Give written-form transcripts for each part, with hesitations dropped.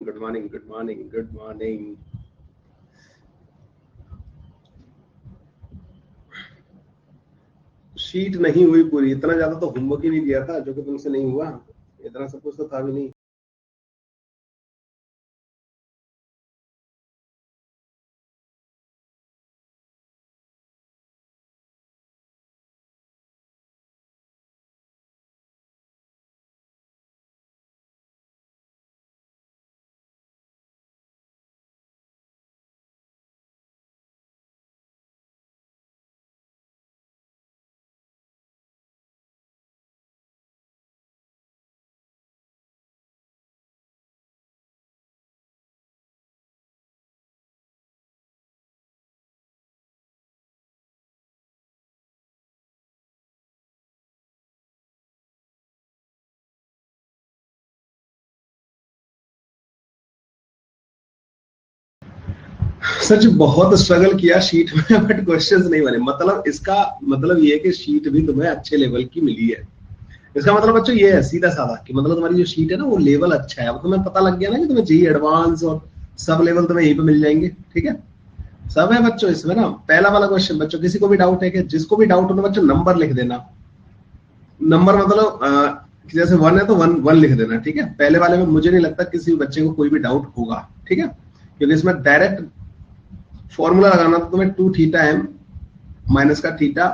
Good morning, good morning, good morning. Sheet नहीं हुई पूरी। इतना ज्यादा तो होमवर्क ही नहीं दिया था जो कि तुमसे नहीं हुआ। इतना सब कुछ तो था भी नहीं। सच बहुत स्ट्रगल किया शीट में, बट क्वेश्चंस नहीं बने। मतलब इसका मतलब ये है कि शीट भी तुम्हें अच्छे लेवल की मिली है। इसका मतलब बच्चों ये है सीधा साधा कि मतलब तुम्हारी जो शीट है ना वो लेवल अच्छा है। अब तुम्हें पता लग गया ना कि तुम्हें जेईई एडवांस और सब लेवल तुम्हें यहीं पे मिल जाएंगे। ठीक है, सब है बच्चों इसमें ना। पहला वाला क्वेश्चन बच्चों, किसी को भी डाउट है कि जिसको भी डाउट हो ना बच्चों नंबर लिख देना। नंबर मतलब जैसे 1 है तो 1 1 लिख देना। ठीक है, पहले वाले में मुझे नहीं लगता किसी बच्चे को कोई भी डाउट होगा। ठीक है, क्योंकि इसमें डायरेक्ट फॉर्मूला लगाना तो तुम्हें 2 थीटा एम माइनस का थीटा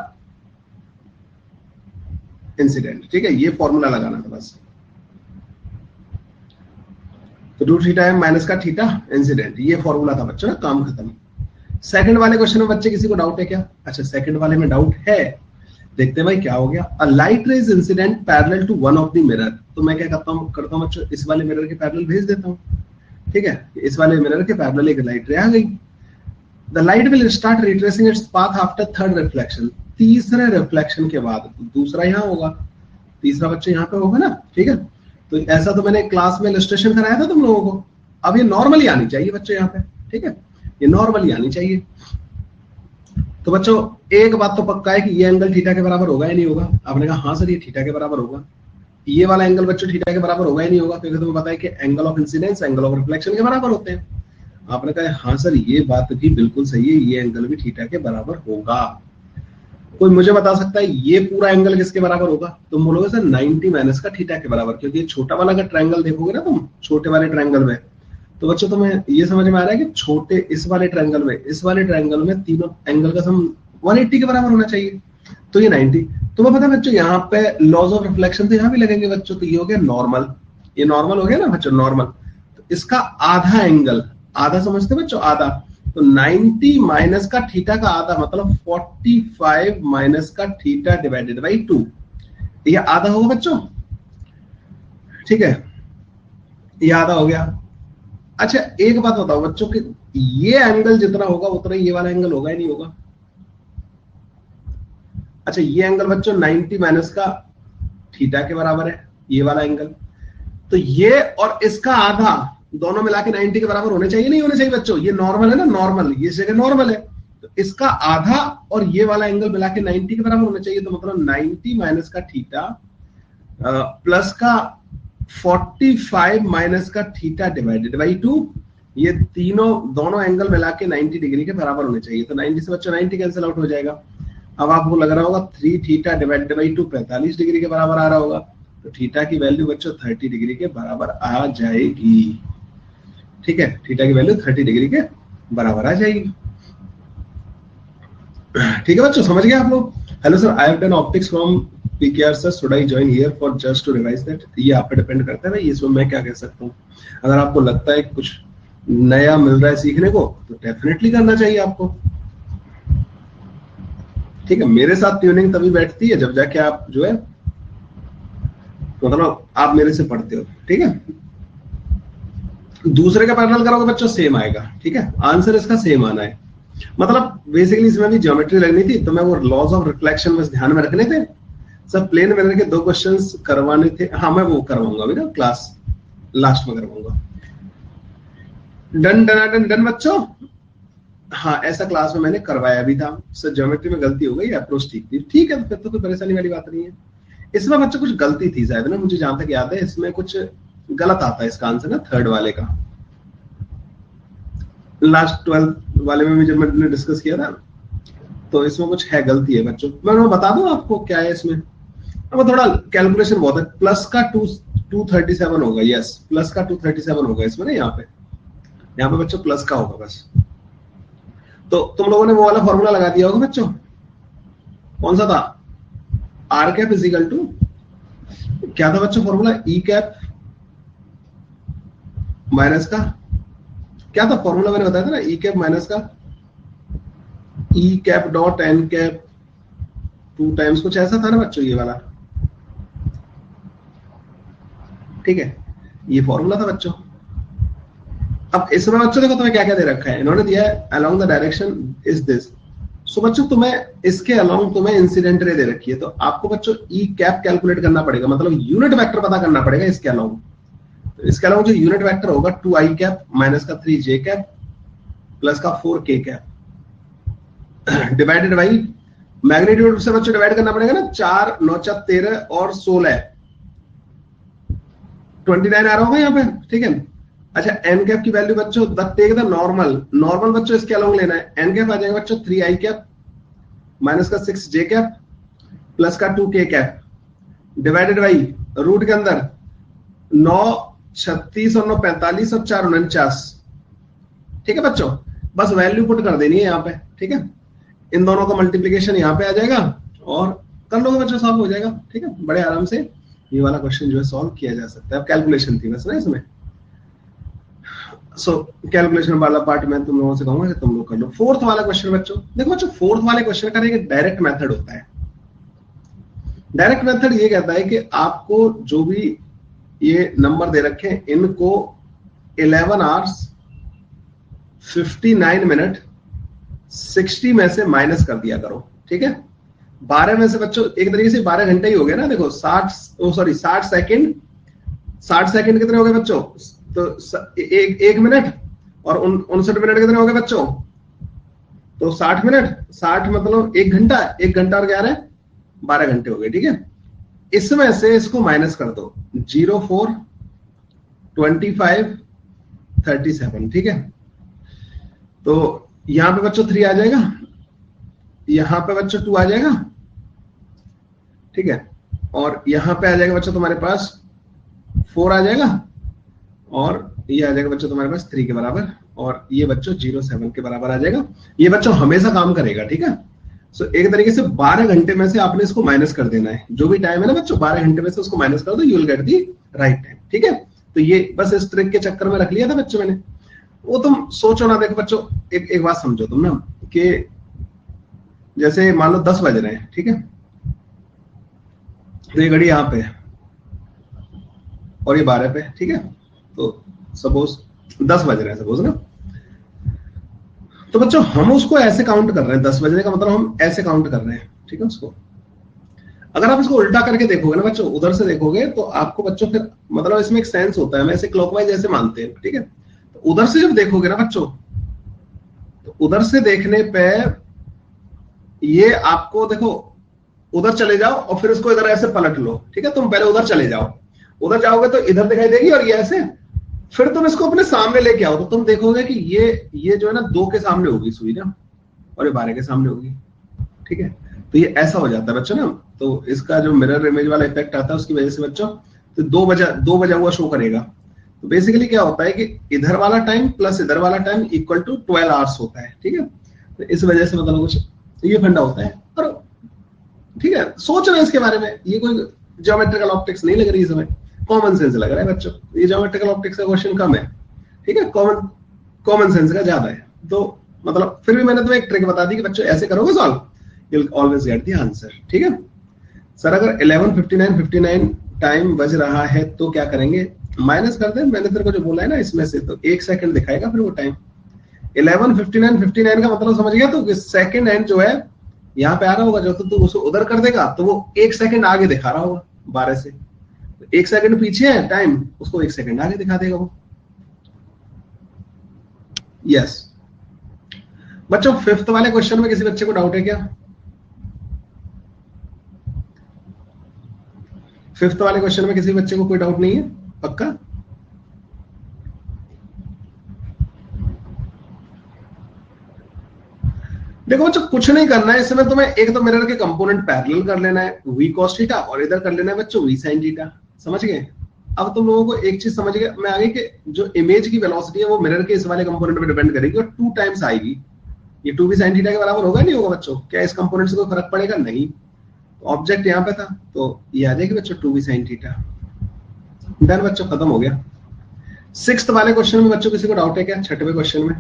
इंसिडेंट। ठीक है, ये फॉर्मूला लगाना था बस। तो 2 थीटा एम माइनस का थीटा इंसिडेंट, ये फॉर्मूला था बच्चों ना, काम खत्म। सेकंड वाले क्वेश्चन में बच्चे किसी को डाउट है क्या? अच्छा, सेकंड वाले में डाउट है। देखते हैं भाई क्या हो गया। A light rays incident parallel to one of the mirror. तो मैं क्या करता हूँ बच्चों, इस वाले मिरर के पैरेलल भेज देता हूँ। ठीक है, इस वाले मिरर के पैरेलल एक लाइट रे आ गई। The light will start retracing its path after third reflection. तीसरे रिफ्लेक्शन के बाद दूसरा यहाँ होगा, तीसरा बच्चे यहाँ पे होगा ना। ठीक है, तो ऐसा तो मैंने क्लास में इलस्ट्रेशन कराया था तुम लोगों को। अब ये नॉर्मली आनी चाहिए बच्चों यहाँ पे। ठीक है, ये नॉर्मली आनी चाहिए। तो बच्चों एक बात तो पक्का है कि ये एंगल थीटा के बराबर होगा या नहीं होगा? आपने कहा हाँ सर ये थीटा के बराबर होगा। ये वाला एंगल बच्चों थीटा के बराबर होगा या नहीं होगा? क्योंकि तुम्हें पता है कि angle of incidence angle of reflection के बराबर होते हैं। आपने कहा हाँ सर ये बात भी बिल्कुल सही है, ये एंगल भी थीटा के बराबर होगा। कोई मुझे बता सकता है ये पूरा एंगल किसके बराबर होगा? तुम बोलोगे सर 90 माइनस का थीटा के बराबर, क्योंकि छोटा वाला का ट्रायंगल देखोगे ना तुम, छोटे वाले ट्रायंगल में, तो बच्चों तुम्हें ये समझ में आ रहा है कि छोटे इस वाले ट्रायंगल में तीनों एंगल का सम 180 के बराबर होना चाहिए। तो ये 90। तुम्हें पता है बच्चों यहाँ पे लॉज ऑफ रिफ्लेक्शन तो यहाँ भी लगेंगे बच्चों। तो ये हो गया नॉर्मल, ये नॉर्मल हो गया ना बच्चों, नॉर्मल। तो इसका आधा एंगल, आधा समझते बच्चों, आधा। तो 90 माइनस का थीटा का आधा मतलब 45 माइनस का थीटा डिवाइडेड बाई 2, ये आधा होगा बच्चों। ठीक है, ये आधा हो गया। अच्छा एक बात बताओ बच्चों कि ये एंगल जितना होगा उतना ये वाला एंगल होगा या नहीं होगा? अच्छा ये एंगल बच्चों 90 माइनस का थीटा के बराबर है, ये वाला एंगल। तो ये और इसका आधा दोनों मिला के 90 के बराबर होने चाहिए नहीं होने चाहिए बच्चों? ये नॉर्मल है ना, नॉर्मल, ये जगह नॉर्मल है। तो इसका आधा और ये वाला एंगल मिला के 90 के बराबर होना चाहिए। तो मतलब 90 माइनस का थीटा प्लस का 45 माइनस का थीटा डिवाइडेड बाई 2, ये तीनों दोनों एंगल मिला के 90 डिग्री के बराबर होने चाहिए। तो 90 से बच्चों 90 कैंसिल आउट हो जाएगा। अब आपको लग रहा होगा 3 थीटा डिवाइडेड बाई 2 45 डिग्री के बराबर आ रहा होगा। तो थीटा की वैल्यू बच्चों 30 डिग्री के बराबर आ जाएगी। ठीक है, थीटा की वैल्यू 30 डिग्री के बराबर आ जाएगी। ठीक है बच्चों, समझ गए आप लोग? Hello sir, I have done optics from PKR sir, should I join here for just to revise that? ये आप पे डिपेंड करता है भाई, इसमें मैं क्या कह सकता हूँ। अगर आपको लगता है कुछ नया मिल रहा है सीखने को तो डेफिनेटली करना चाहिए आपको। ठीक है, मेरे साथ ट्यूनिंग तभी बैठती है जब जाके आप जो है मतलब आप मेरे से पढ़ते हो। ठीक है, दूसरे का पैरेलल करोगे बच्चों सेम आएगा। ठीक है, आंसर इसका सेम आना है। मतलब बेसिकली इसमें भी ज्योमेट्री लगनी थी तो मैं वो लॉज ऑफ रिफ्लेक्शन बस ध्यान में रखने थे। सब प्लेन मिरर के 2 क्वेश्चंस करवाने थे। हाँ मैं वो करवाऊंगा अभी ना, क्लास लास्ट में करवाऊंगा। डन डन डन डन बच्चों। हाँ ऐसा क्लास में मैंने करवाया भी था सर, ज्योमेट्री में गलती हो गई, अप्रोच ठीक थी। ठीक है, फिर तो कोई परेशानी वाली बात नहीं है। इसमें बच्चों कुछ गलती थी शायद ना, मुझे जहां तक याद है इसमें कुछ गलत आता है इसका आंसर ना, थर्ड वाले का। लास्ट 12 वाले में भी जब मैंने डिस्कस किया था, तो इसमें कुछ है, गलती है बच्चों। मैं बता दूं आपको क्या है इसमें। अब थोड़ा कैलकुलेशन बहुत है। प्लस का 237 होगा, यस प्लस का 237 होगा इसमें ना, यहाँ पे बच्चों प्लस का होगा बस। तो तुम लोगों ने वो वाला फॉर्मूला लगा दिया होगा बच्चों, कौन सा था? आर कैप इजिकल टू क्या था बच्चों फॉर्मूला? ई कैप माइनस का क्या था फॉर्मूला, मैंने बताया था ना, ई कैप माइनस का E cap dot N cap 2 times, कुछ ऐसा था ना बच्चों ये वाला, ठीक है, ये फॉर्मूला था बच्चों। अब इसमें बच्चों देखो तुम्हें क्या क्या दे रखा है, इन्होंने दिया है along the direction is this. So बच्चों तुम्हें इसके अलोंग तुम्हें इंसिडेंट रे दे रखी है, तो आपको बच्चों ई कैप कैलकुलेट करना पड़ेगा, मतलब यूनिट वेक्टर पता करना पड़ेगा इसके अलोंग। तो इसके अलावा जो यूनिट वेक्टर होगा 2i कैप माइनस का 3j कैप प्लस का 4k cap divided by magnitude से बच्चों डिवाइड करना पड़ेगा ना, 4 9 13 और 16 29 आ रहा होगा यहाँ पे, ठीक है। अच्छा एन कैप की वैल्यू बच्चों टेक द नॉर्मल बच्चों इसके अलोंग लेना है। एन कैप आ जाएगा बच्चों 3i कैप माइनस का 6j कैप प्लस का 2k cap divided by root के अंदर 9 36 और 9 45 और 4 49, ठीक है बच्चों। बस वैल्यू पुट कर देनी है यहाँ पे, ठीक है। इन दोनों का मल्टीप्लीकेशन यहाँ पे आ जाएगा और कर लोगे बच्चों, सॉल्व हो जाएगा, ठीक है। बड़े आराम से ये वाला क्वेश्चन जो है सॉल्व किया जा सकता है। अब कैलकुलेशन थी बस ना इसमें, सो कैलकुलेशन वाला पार्ट मैं तुम लोगों से कहूंगा कि तुम लोग कर लो। फोर्थ वाला क्वेश्चन बच्चों देखो बच्चों, फोर्थ वाले क्वेश्चन का एक डायरेक्ट मेथड होता है। डायरेक्ट मेथड ये कहता है कि आपको जो भी ये नंबर दे रखे हैं इनको 11 आवर्स 59 मिनट 60 में से माइनस कर दिया करो, ठीक है। 12 में से बच्चों एक तरीके से 12 घंटे ही हो गए ना, देखो 60 सेकंड, 60 सेकंड कितने हो गए बच्चों? तो एक मिनट और 59 मिनट कितने हो गए बच्चों? तो 60 मिनट, 60 मतलब 1 घंटा, 1 घंटा और 11 12 घंटे हो गए, ठीक है। इसमें से इसको माइनस कर दो 04 25 37, ठीक है। तो यहां पे बच्चों 3 आ जाएगा, यहां पे बच्चों 2 आ जाएगा, ठीक है। और यहां पे आ जाएगा बच्चों तुम्हारे पास 4 आ जाएगा और ये आ जाएगा बच्चों तुम्हारे पास 3 के बराबर, और ये बच्चों 07 के बराबर आ जाएगा। ये बच्चों हमेशा काम करेगा, ठीक है। सो एक तरीके से 12 घंटे में से आपने इसको माइनस कर देना है, जो भी टाइम है ना बच्चों 12 घंटे में से उसको माइनस कर दो, you will get the right time, ठीक है। तो ये बस इस ट्रिक के चक्कर में रख लिया था बच्चों मैंने। वो तुम सोचो ना, देखो बच्चों एक बात समझो तुम ना, कि जैसे मान लो 10 बज रहे हैं, ठीक है। तो ये घड़ी यहाँ पे है और ये 12 पे, ठीक है। तो सपोज 10 बज रहे हैं सपोज ना, तो बच्चों हम उसको ऐसे काउंट कर रहे हैं, 10 बजने का मतलब हम ऐसे काउंट कर रहे हैं, ठीक है उसको। अगर आप इसको उल्टा करके देखोगे ना बच्चों, उधर से देखोगे तो आपको बच्चों फिर मतलब इसमें एक सेंस होता है, हम ऐसे क्लॉकवाइज ऐसे मानते हैं, ठीक है। तो उधर से जब देखोगे ना बच्चों, तो उधर से देखने पे ये आपको देखो, उधर चले जाओ और फिर उसको इधर ऐसे पलट लो, ठीक है। तुम पहले उधर चले जाओ, उधर जाओगे तो इधर दिखाई देगी और ये ऐसे, फिर तुम इसको अपने सामने लेके आओ तो तुम देखोगे कि ये जो है ना 2 के सामने होगी सुई ना, और ये 12 के सामने होगी, ठीक है। तो ये ऐसा हो जाता है बच्चों ना, तो इसका जो मिरर इमेज वाला इफेक्ट आता है उसकी वजह से बच्चों तो 2 बजा हुआ शो करेगा। तो बेसिकली क्या होता है कि इधर वाला टाइम प्लस इधर वाला टाइम इक्वल टू 12 आवर्स होता है, ठीक है। तो इस वजह से मतलब कुछ ये फंडा होता है, और ठीक है सोच रहे हैं इसके बारे में, ये कोई ज्योमेट्रिकल ऑप्टिक्स नहीं लग रही है, इसमें कॉमन सेंस लग रहा है बच्चों। ये ज्योमेट्रिकल ऑप्टिक्स का क्वेश्चन कम है, ठीक है, कॉमन सेंस का ज्यादा है। तो मतलब फिर भी मैंने तुम्हें एक ट्रिक बता दी कि बच्चों ऐसे करोगे solve, you will always get the answer, ठीक है। सर अगर 11:59 टाइम बज रहा है तो क्या करेंगे? माइनस कर दे, मैंने तेरे को जो बोला है ना इसमें से, तो 1 सेकंड दिखाएगा फिर वो टाइम। 11:59 का मतलब समझ गया, तो सेकंड हैंड जो है यहाँ पे आ रहा होगा, जो तो तू उसको उधर कर देगा तो वो 1 सेकंड आगे दिखा रहा होगा 12 से, 1 सेकंड पीछे है टाइम, उसको 1 सेकंड आगे दिखा देगा वो। यस बच्चों, फिफ्थ वाले क्वेश्चन में किसी बच्चे को डाउट है क्या? फिफ्थ वाले क्वेश्चन में किसी बच्चे को कोई डाउट नहीं है? पक्का? देखो बच्चों कुछ नहीं करना है इसमें, तुम्हें एक तो मिरर के कंपोनेंट पैरेलल कर लेना है v cos थीटा, और इधर कर लेना है बच्चों v sin थीटा। समझ गए? अब तुम लोगों को एक चीज समझ गए मैं आगे कि जो इमेज की वेलोसिटी है वो मिरर के इस वाले कंपोनेंट पे डिपेंड करेगी और 2 टाइम्स आएगी। ये 2v sin थीटा के बराबर होगा नहीं होगा बच्चों? क्या इस कंपोनेंट से कोई फर्क पड़ेगा? नहीं। तो ऑब्जेक्ट यहाँ पे था तो ये आ जाएगी बच्चों 2v sin थीटा। डन बच्चों, खत्म हो गया। 6th वाले क्वेश्चन में बच्चों किसी को डाउट है क्या? 6वें क्वेश्चन में,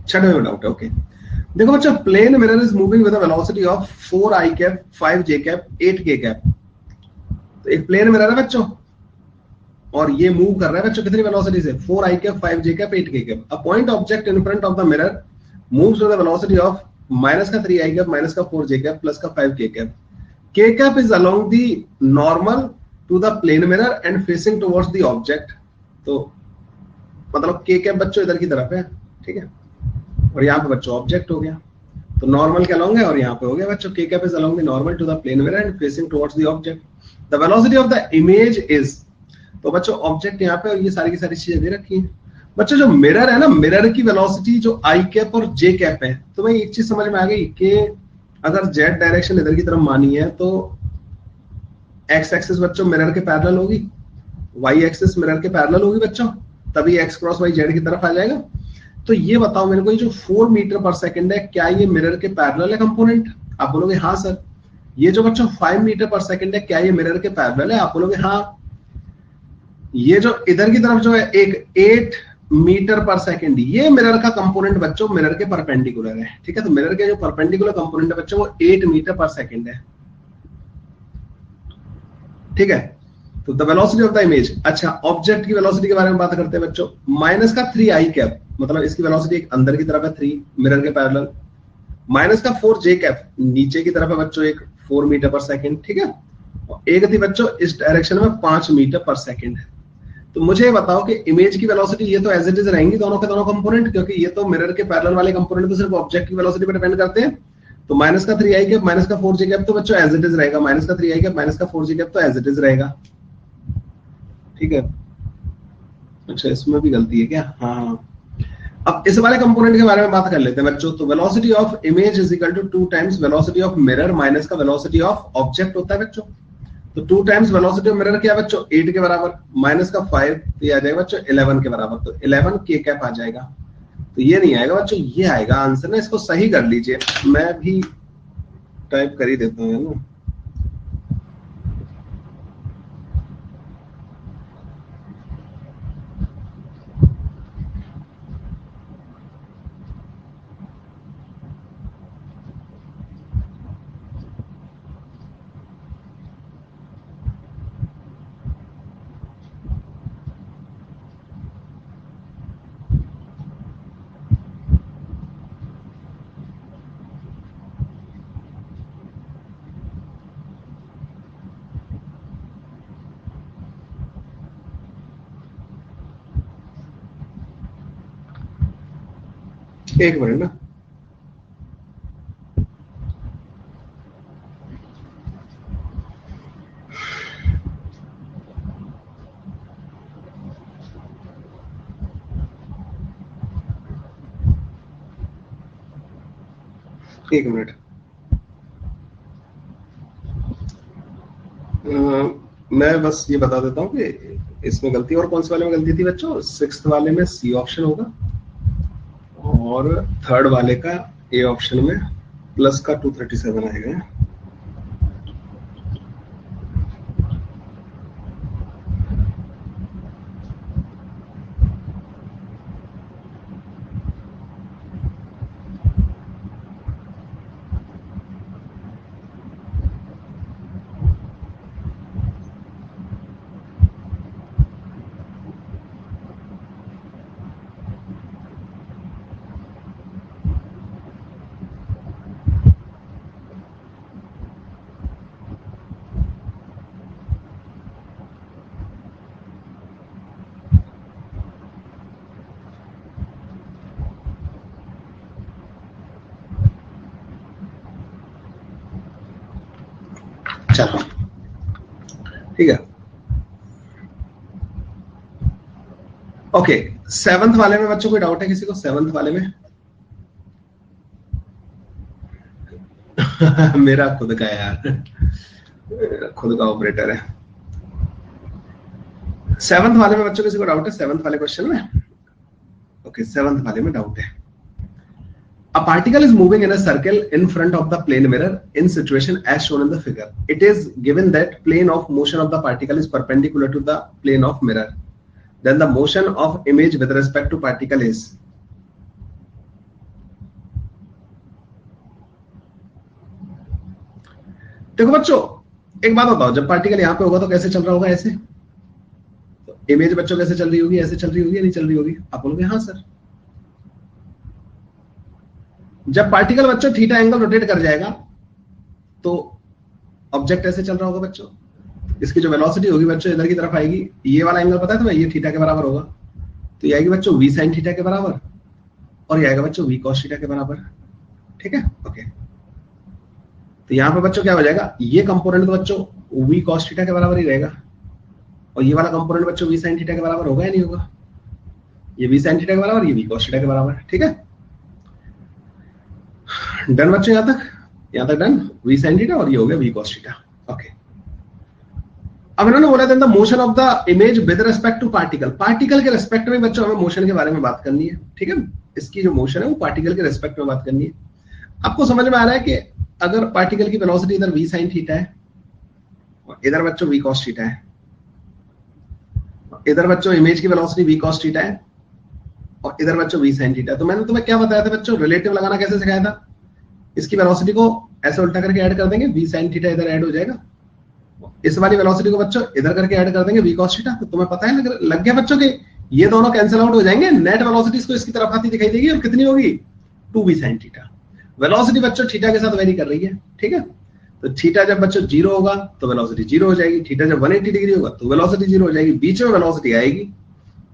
6वें में डाउट है? ओके देखो बच्चों, plane mirror is moving with a velocity of 4i cap 5j cap 8k cap. तो एक प्लेन मिरर है बच्चों और ये मूव कर रहा है बच्चों कितनी वेलोसिटी से? 4i cap 5j cap 8k cap. A point object in front of the mirror moves with a velocity of minus का 3i कैप माइनस का 4j कैप प्लस का 5k cap. k cap is along the normal to the plane mirror and facing towards the object। तो मतलब k cap बच्चों इधर की तरफ है, ठीक है, और यहाँ पे बच्चों ऑब्जेक्ट हो गया। तो नॉर्मल के अलॉन्ग है और यहाँ पे हो गया बच्चों k cap is along the normal to the plane mirror and facing towards the object। the velocity of the image is, तो बच्चों ऑब्जेक्ट यहाँ पे और ये सारी की सारी चीजें दे रखी हैं। बच्चों जो मिरर है ना, मिरर की वेलोसिटी जो i cap और j cap है, तो मैं एक चीज समझ में आ गई कि अगर z डायरेक्शन इधर की तरफ मानी है तो x एक्सिस बच्चों मिरर के पैरेलल होगी, y एक्सिस मिरर के पैरेलल होगी बच्चों, तभी x क्रॉस y z की तरफ आ जाएगा। तो ये बताओ मेरे को, ये जो 4 मीटर पर सेकंड है क्या ये मिरर के पैरेलल है कंपोनेंट? आप बोलोगे हाँ सर। ये जो बच्चों 5 मीटर पर सेकंड है क्या ये मिरर के पैरेलल है? आप बोलोगे हाँ। ये जो इधर की तरफ जो है एक 8 मीटर पर सेकंड, ये मिरर का कंपोनेंट बच्चों मिरर के परपेंडिकुलर है, ठीक है। तो मिरर के जो परपेंडिकुलर कंपोनेंट है बच्चों वो 8 मीटर पर सेकंड है, ठीक है। तो the velocity of the image, अच्छा ऑब्जेक्ट की वेलोसिटी के बारे में बात करते हैं बच्चों। माइनस का 3i कैप मतलब इसकी वेलोसिटी एक अंदर की तरफ है 3 मिरर के पैरेलल, माइनस का 4j कैप नीचे की तरफ है बच्चों एक 4 मीटर पर सेकंड, ठीक है। और एक थी बच्चों इस डायरेक्शन में 5 मीटर पर सेकंड है। तो मुझे बताओ कि इमेज की वेलोसिटी ये तो एज इट इज रहेंगी दोनों के दोनों कंपोनेंट, क्योंकि ये तो मिरर के पैरेलल वाले कंपोनेंट तो सिर्फ ऑब्जेक्ट की वेलोसिटी पे डिपेंड करते हैं। तो माइनस का 3i कैप माइनस का 4j कैप तो बच्चों एज इट इज रहेगा, माइनस का 3i कैप माइनस का 4j कैप तो एज इट इज रहेगा, ठीक है। अच्छा इसमें भी गलती है क्या? हाँ। अब इस वाले कंपोनेंट के बारे में बात कर लेते हैं बच्चों। तो velocity of image is equal to 2 times velocity of mirror minus का वेलोसिटी ऑफ ऑब्जेक्ट होता है बच्चों। तो 2 टाइम्स वेलोसिटी ऑफ मिरर क्या है बच्चों? 8 के बराबर, माइनस का 5 तो ये आ जाएगा बच्चों 11 के बराबर, तो 11 k कैप आ जाएगा। तो ये नहीं आएगा बच्चों, ये आएगा आंसर ना। इसको सही कर लीजिए, मैं भी टाइप कर ही देता हूँ ना। एक मिनट ना, एक मिनट। मैं बस ये बता देता हूँ कि इसमें गलती और कौन से वाले में गलती थी बच्चों। 6th वाले में सी ऑप्शन होगा और 3rd वाले का ए ऑप्शन में प्लस का 237 आएगा। चलो ठीक है। ओके 7th वाले में बच्चों कोई डाउट है किसी को? 7th वाले में मेरा खुद का यार, मेरा खुद का ऑपरेटर है। सेवंथ वाले में बच्चों किसी को डाउट है? सेवंथ वाले क्वेश्चन में, ओके सेवंथ वाले में डाउट है। A particle is moving in a circle in front of the plane mirror in situation as shown in the figure. It is given that plane of motion of the particle is perpendicular to the plane of mirror. Then the motion of image with respect to particle is. देखो बच्चों, एक बात बताओ, जब particle यहाँ पे होगा तो कैसे चल रहा होगा? ऐसे। तो इमेज बच्चों कैसे चल रही होगी? ऐसे चल रही होगी या नहीं चल रही होगी? आप बोलोगे हाँ सर। जब पार्टिकल बच्चों थीटा एंगल रोटेट कर जाएगा तो ऑब्जेक्ट ऐसे चल रहा होगा बच्चों। इसकी जो वेलोसिटी होगी बच्चों इधर की तरफ आएगी, ये वाला एंगल पता है तुम्हें, ये थीटा के बराबर होगा, तो ये आएगी बच्चों वी साइन थीटा के बराबर, और ये आएगा बच्चों वी कॉस थीटा के बराबर। ठीक है, ओके। तो यहाँ पे बच्चों क्या हो जाएगा, ये कंपोनेंट तो बच्चों वी कॉस थीटा के बराबर ही रहेगा, और ये वाला कंपोनेंट बच्चों वी साइन थीटा के बराबर होगा या नहीं होगा? ये वी साइन थीटा के बराबर, ये वी कॉस थीटा के बराबर। ठीक है, डन बच्चों, यहां तक डन। वी साइन थीटा और ये हो गया वी कॉस थीटा। ओके, अब इन्होंने बोला था the motion of the image with respect to particle. Particle के रिस्पेक्ट में बच्चों हमें मोशन के बारे में बात करनी है। ठीक है, इसकी जो मोशन है वो पार्टिकल के रिस्पेक्ट में बात करनी है। आपको समझ में आ रहा है कि अगर पार्टिकल की वेलोसिटी इधर वी साइन थीटा है और इधर बच्चों वी कॉस थीटा है, इधर बच्चों इमेज की वेलोसिटी वी कॉस थीटा है और इधर बच्चों वी साइन थीटा। तो मैंने तुम्हें क्या बताया था बच्चों, रिलेटिव लगाना कैसे सिखाया था? इसकी वेलोसिटी को ऐसे उल्टा करके ऐड कर देंगे, वी साइन थीटा इधर ऐड हो जाएगा, इस वाली वेलोसिटी को बच्चों इधर करके ऐड कर देंगे वी कॉस थीटा। तो तुम्हें पता है लग गया बच्चों के ये दोनों कैंसिल आउट हो जाएंगे, नेट वेलोसिटी इसको इसकी तरफ आती दिखाई देगी और कितनी होगी, 2v sin थीटा। वेलोसिटी बच्चों थीटा के साथ वेरी कर रही है। ठीक है, तो थीटा जब बच्चों 0 होगा तो वेलोसिटी 0 हो जाएगी, थीटा जब 180 डिग्री होगा तो वेलोसिटी 0 हो जाएगी, बीच में वेलोसिटी आएगी।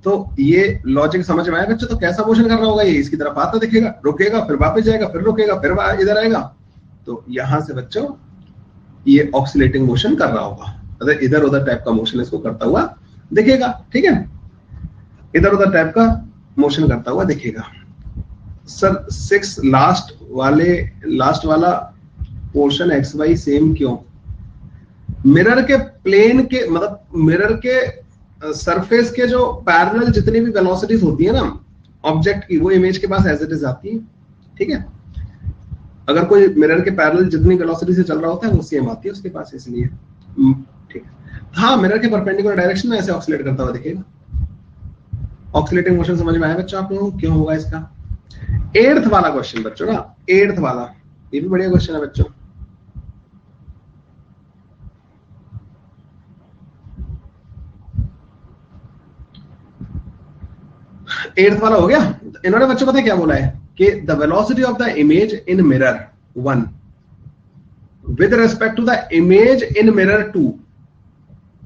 तो ये लॉजिक समझ में आया बच्चों? तो कैसा मोशन कर रहा होगा, ये इसकी तरफ आता दिखेगा, रुकेगा, फिर वापस जाएगा, फिर रुकेगा, फिर इधर आएगा। तो यहां से बच्चों ये ऑक्सीलेटिंग मोशन कर रहा होगा, अगर इधर उधर टाइप का मोशन इसको करता हुआ दिखेगा। ठीक है, इधर उधर टाइप का मोशन करता हुआ दिखेगा। सर 6 लास्ट वाला पोर्शन एक्स वाई सेम क्यों? मिरर के प्लेन के मतलब मिरर के सरफेस के जो पैरेलल जितनी भी वेलोसिटीज होती है ना ऑब्जेक्ट की, वो इमेज के पास एज इट इज आती है। ठीक है, अगर कोई मिरर के पैरेलल जितनी वेलोसिटी से चल रहा होता है वो सेम आती है उसके पास, इसलिए। ठीक है, हाँ मिरर के परपेंडिकुलर डायरेक्शन में ऐसे ऑक्सीलेट करता हुआ दिखेगा। ऑक्सीलेटिंग मोशन समझ में आया बच्चों आप लोगों को क्यों होगा इसका? 8th वाला क्वेश्चन बच्चों ना, 8th वाला, ये भी बढ़िया क्वेश्चन है बच्चों। एट्थ वाला हो गया। इन्होंने बच्चों पता है क्या बोला है कि the velocity of the image in mirror 1 with respect to the image in mirror 2।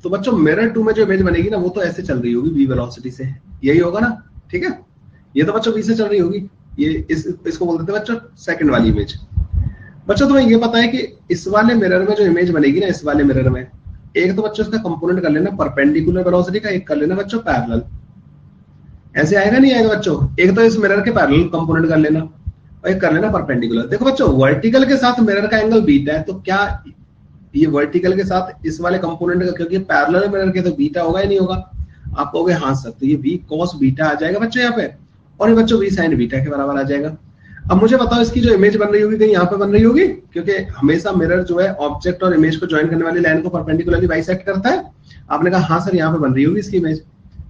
तो बच्चों मिरर 2 में जो इमेज बनेगी ना वो तो ऐसे चल रही होगी v वेलोसिटी से, यही होगा ना। ठीक है, ये तो बच्चों v से चल रही होगी, ये इसको बोल देते हैं बच्चों सेकंड वाली इमेज। बच्चों तुम्हें ये पता है कि इस वाले मिरर में जो इमेज बनेगी ना, इस वाले मिरर में एक तो बच्चों इसका कंपोनेंट कर लेना परपेंडिकुलर वेलोसिटी का, एक कर लेना बच्चों पैरेलल। ऐसे आएगा नहीं आएगा बच्चों? एक तो इस मिरर के पैरेलल कंपोनेंट कर लेना और एक कर लेना परपेंडिकुलर। देखो बच्चों वर्टिकल के साथ मिरर का एंगल बीटा है, तो क्या ये वर्टिकल के साथ इस वाले कंपोनेंट का, क्योंकि पैरेलल मिरर के तो बीटा होगा ही नहीं होगा? आप कहोगे हाँ सर, तो ये v cos बीटा आ जाएगा बच्चों यहाँ पे, और ये बच्चों v sin बीटा के बराबर आ जाएगा। अब मुझे बताओ इसकी जो इमेज बन रही होगी कहीं यहाँ पे बन रही होगी, क्योंकि हमेशा मिरर जो है ऑब्जेक्ट और इमेज को ज्वाइन करने वाली लाइन को परपेंडिकुलरली बाइसेक्ट करता है। आपने कहा हाँ सर यहाँ पे बन रही होगी इसकी इमेज।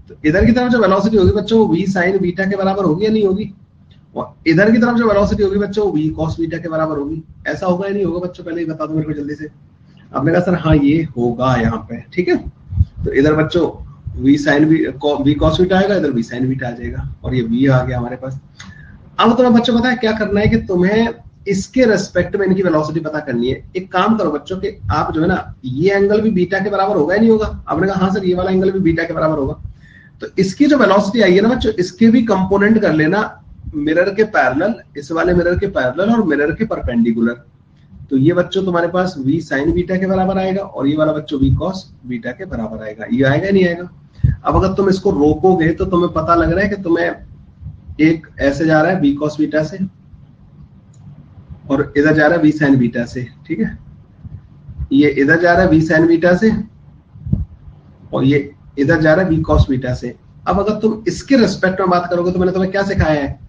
तो इधर की तरफ जो वेलोसिटी होगी बच्चों वो v sin बीटा के बराबर होगी या नहीं होगी? और इधर की तरफ जो वेलोसिटी होगी बच्चों v cos बीटा के बराबर होगी। ऐसा होगा या नहीं होगा बच्चों? पहले ही बता दो मेरे को जल्दी से। आपने कहा सर हाँ ये होगा यहाँ पे। ठीक है, तो इधर बच्चों v cos बीटा आएगा, इधर v sin बीटा आ जाएगा, और ये v आ गया हमारे पास। अब तुम्हें बच्चों पता है क्या करना है कि तुम्हें इसके रेस्पेक्ट में इनकी वेलोसिटी पता करनी है। एक काम करो बच्चों कि आप जो है ना ये एंगल भी बीटा के बराबर होगा या नहीं होगा? आपने कहा हाँ सर ये वाला एंगल भी बीटा के बराबर होगा। तो इसकी जो वेलोसिटी आई है ना बच्चों, इसके भी कंपोनेंट कर लेना मिरर के पैरेलल, इस वाले मिरर के पैरेलल और मिरर के परपेंडिकुलर। तो ये बच्चों तुम्हारे पास v sin बीटा के बराबर आएगा और ये वाला बच्चों v cos बीटा के बराबर आएगा। ये आएगा नहीं आएगा? अब अगर तुम इसको रोकोगे तो तुम्हें पता लग रहा है कि तुम्हें एक ऐसे जा रहा है v cos बीटा से और इधर जा रहा है वी साइन बीटा से, ठीक है, ये इधर जा रहा है वी साइन बीटा से और ये इधर जा रहा है वी कॉस बीटा से। अब अगर तुम इसके रिस्पेक्ट में बात करोगे तो मैंने तुम्हें क्या सिखाया है,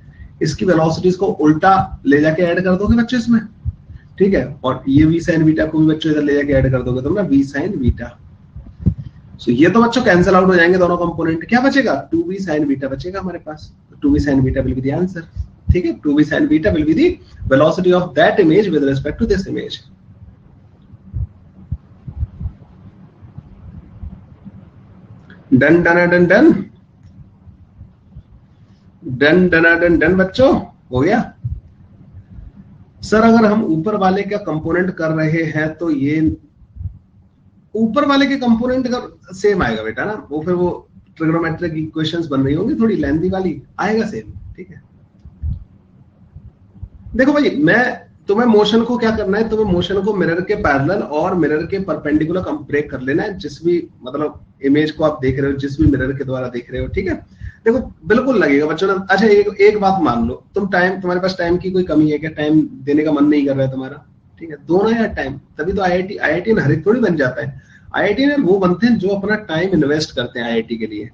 इसकी वेलोसिटीज को उल्टा ले जाके ऐड कर दोगे बच्चों इसमें, ठीक है, और ये वी साइन बीटा को भी बच्चों इधर ले जाके ऐड कर दोगे तुम ना, वी साइन बीटा। सो ये तो बच्चों कैंसिल आउट हो जाएंगे दोनों कंपोनेंट, क्या बचेगा, 2v sin बीटा बचेगा हमारे पास। 2v sin beta will be the answer, ठीक है, 2v sin beta will be the velocity of that image with respect to this image. Done done done done done done done done बच्चों, हो गया। Sir अगर हम ऊपर वाले का कंपोनेंट कर रहे हैं तो ये ऊपर वाले के कंपोनेंट का सेम आएगा बेटा ना, वो फिर वो ट्रिग्नोमेट्रिक इक्वेशंस बन रही होंगी थोड़ी लेंथी वाली, आएगा सेम, ठीक है। देखो भाई मैं तुम्हें मोशन को क्या करना है, तुम्हें मोशन को मिरर के पैरेलल और मिरर के परपेंडिकुलर ब्रेक कर लेना है, जिस भी मतलब इमेज को आप देख रहे हो, जिस भी मिरर के द्वारा देख रहे हो, ठीक है। देखो बिल्कुल लगेगा बच्चों ना। अच्छा एक बात मान लो, तुम टाइम, तुम्हारे पास टाइम की कोई कमी है क्या, टाइम देने का मन नहीं कर रहा है तुम्हारा, ठीक है, दो ना यार टाइम, तभी तो आईआईटी हर एक थोड़ी बन जाता है। आईआईटी में वो बनते हैं जो अपना टाइम इन्वेस्ट करते हैं आईआईटी के लिए।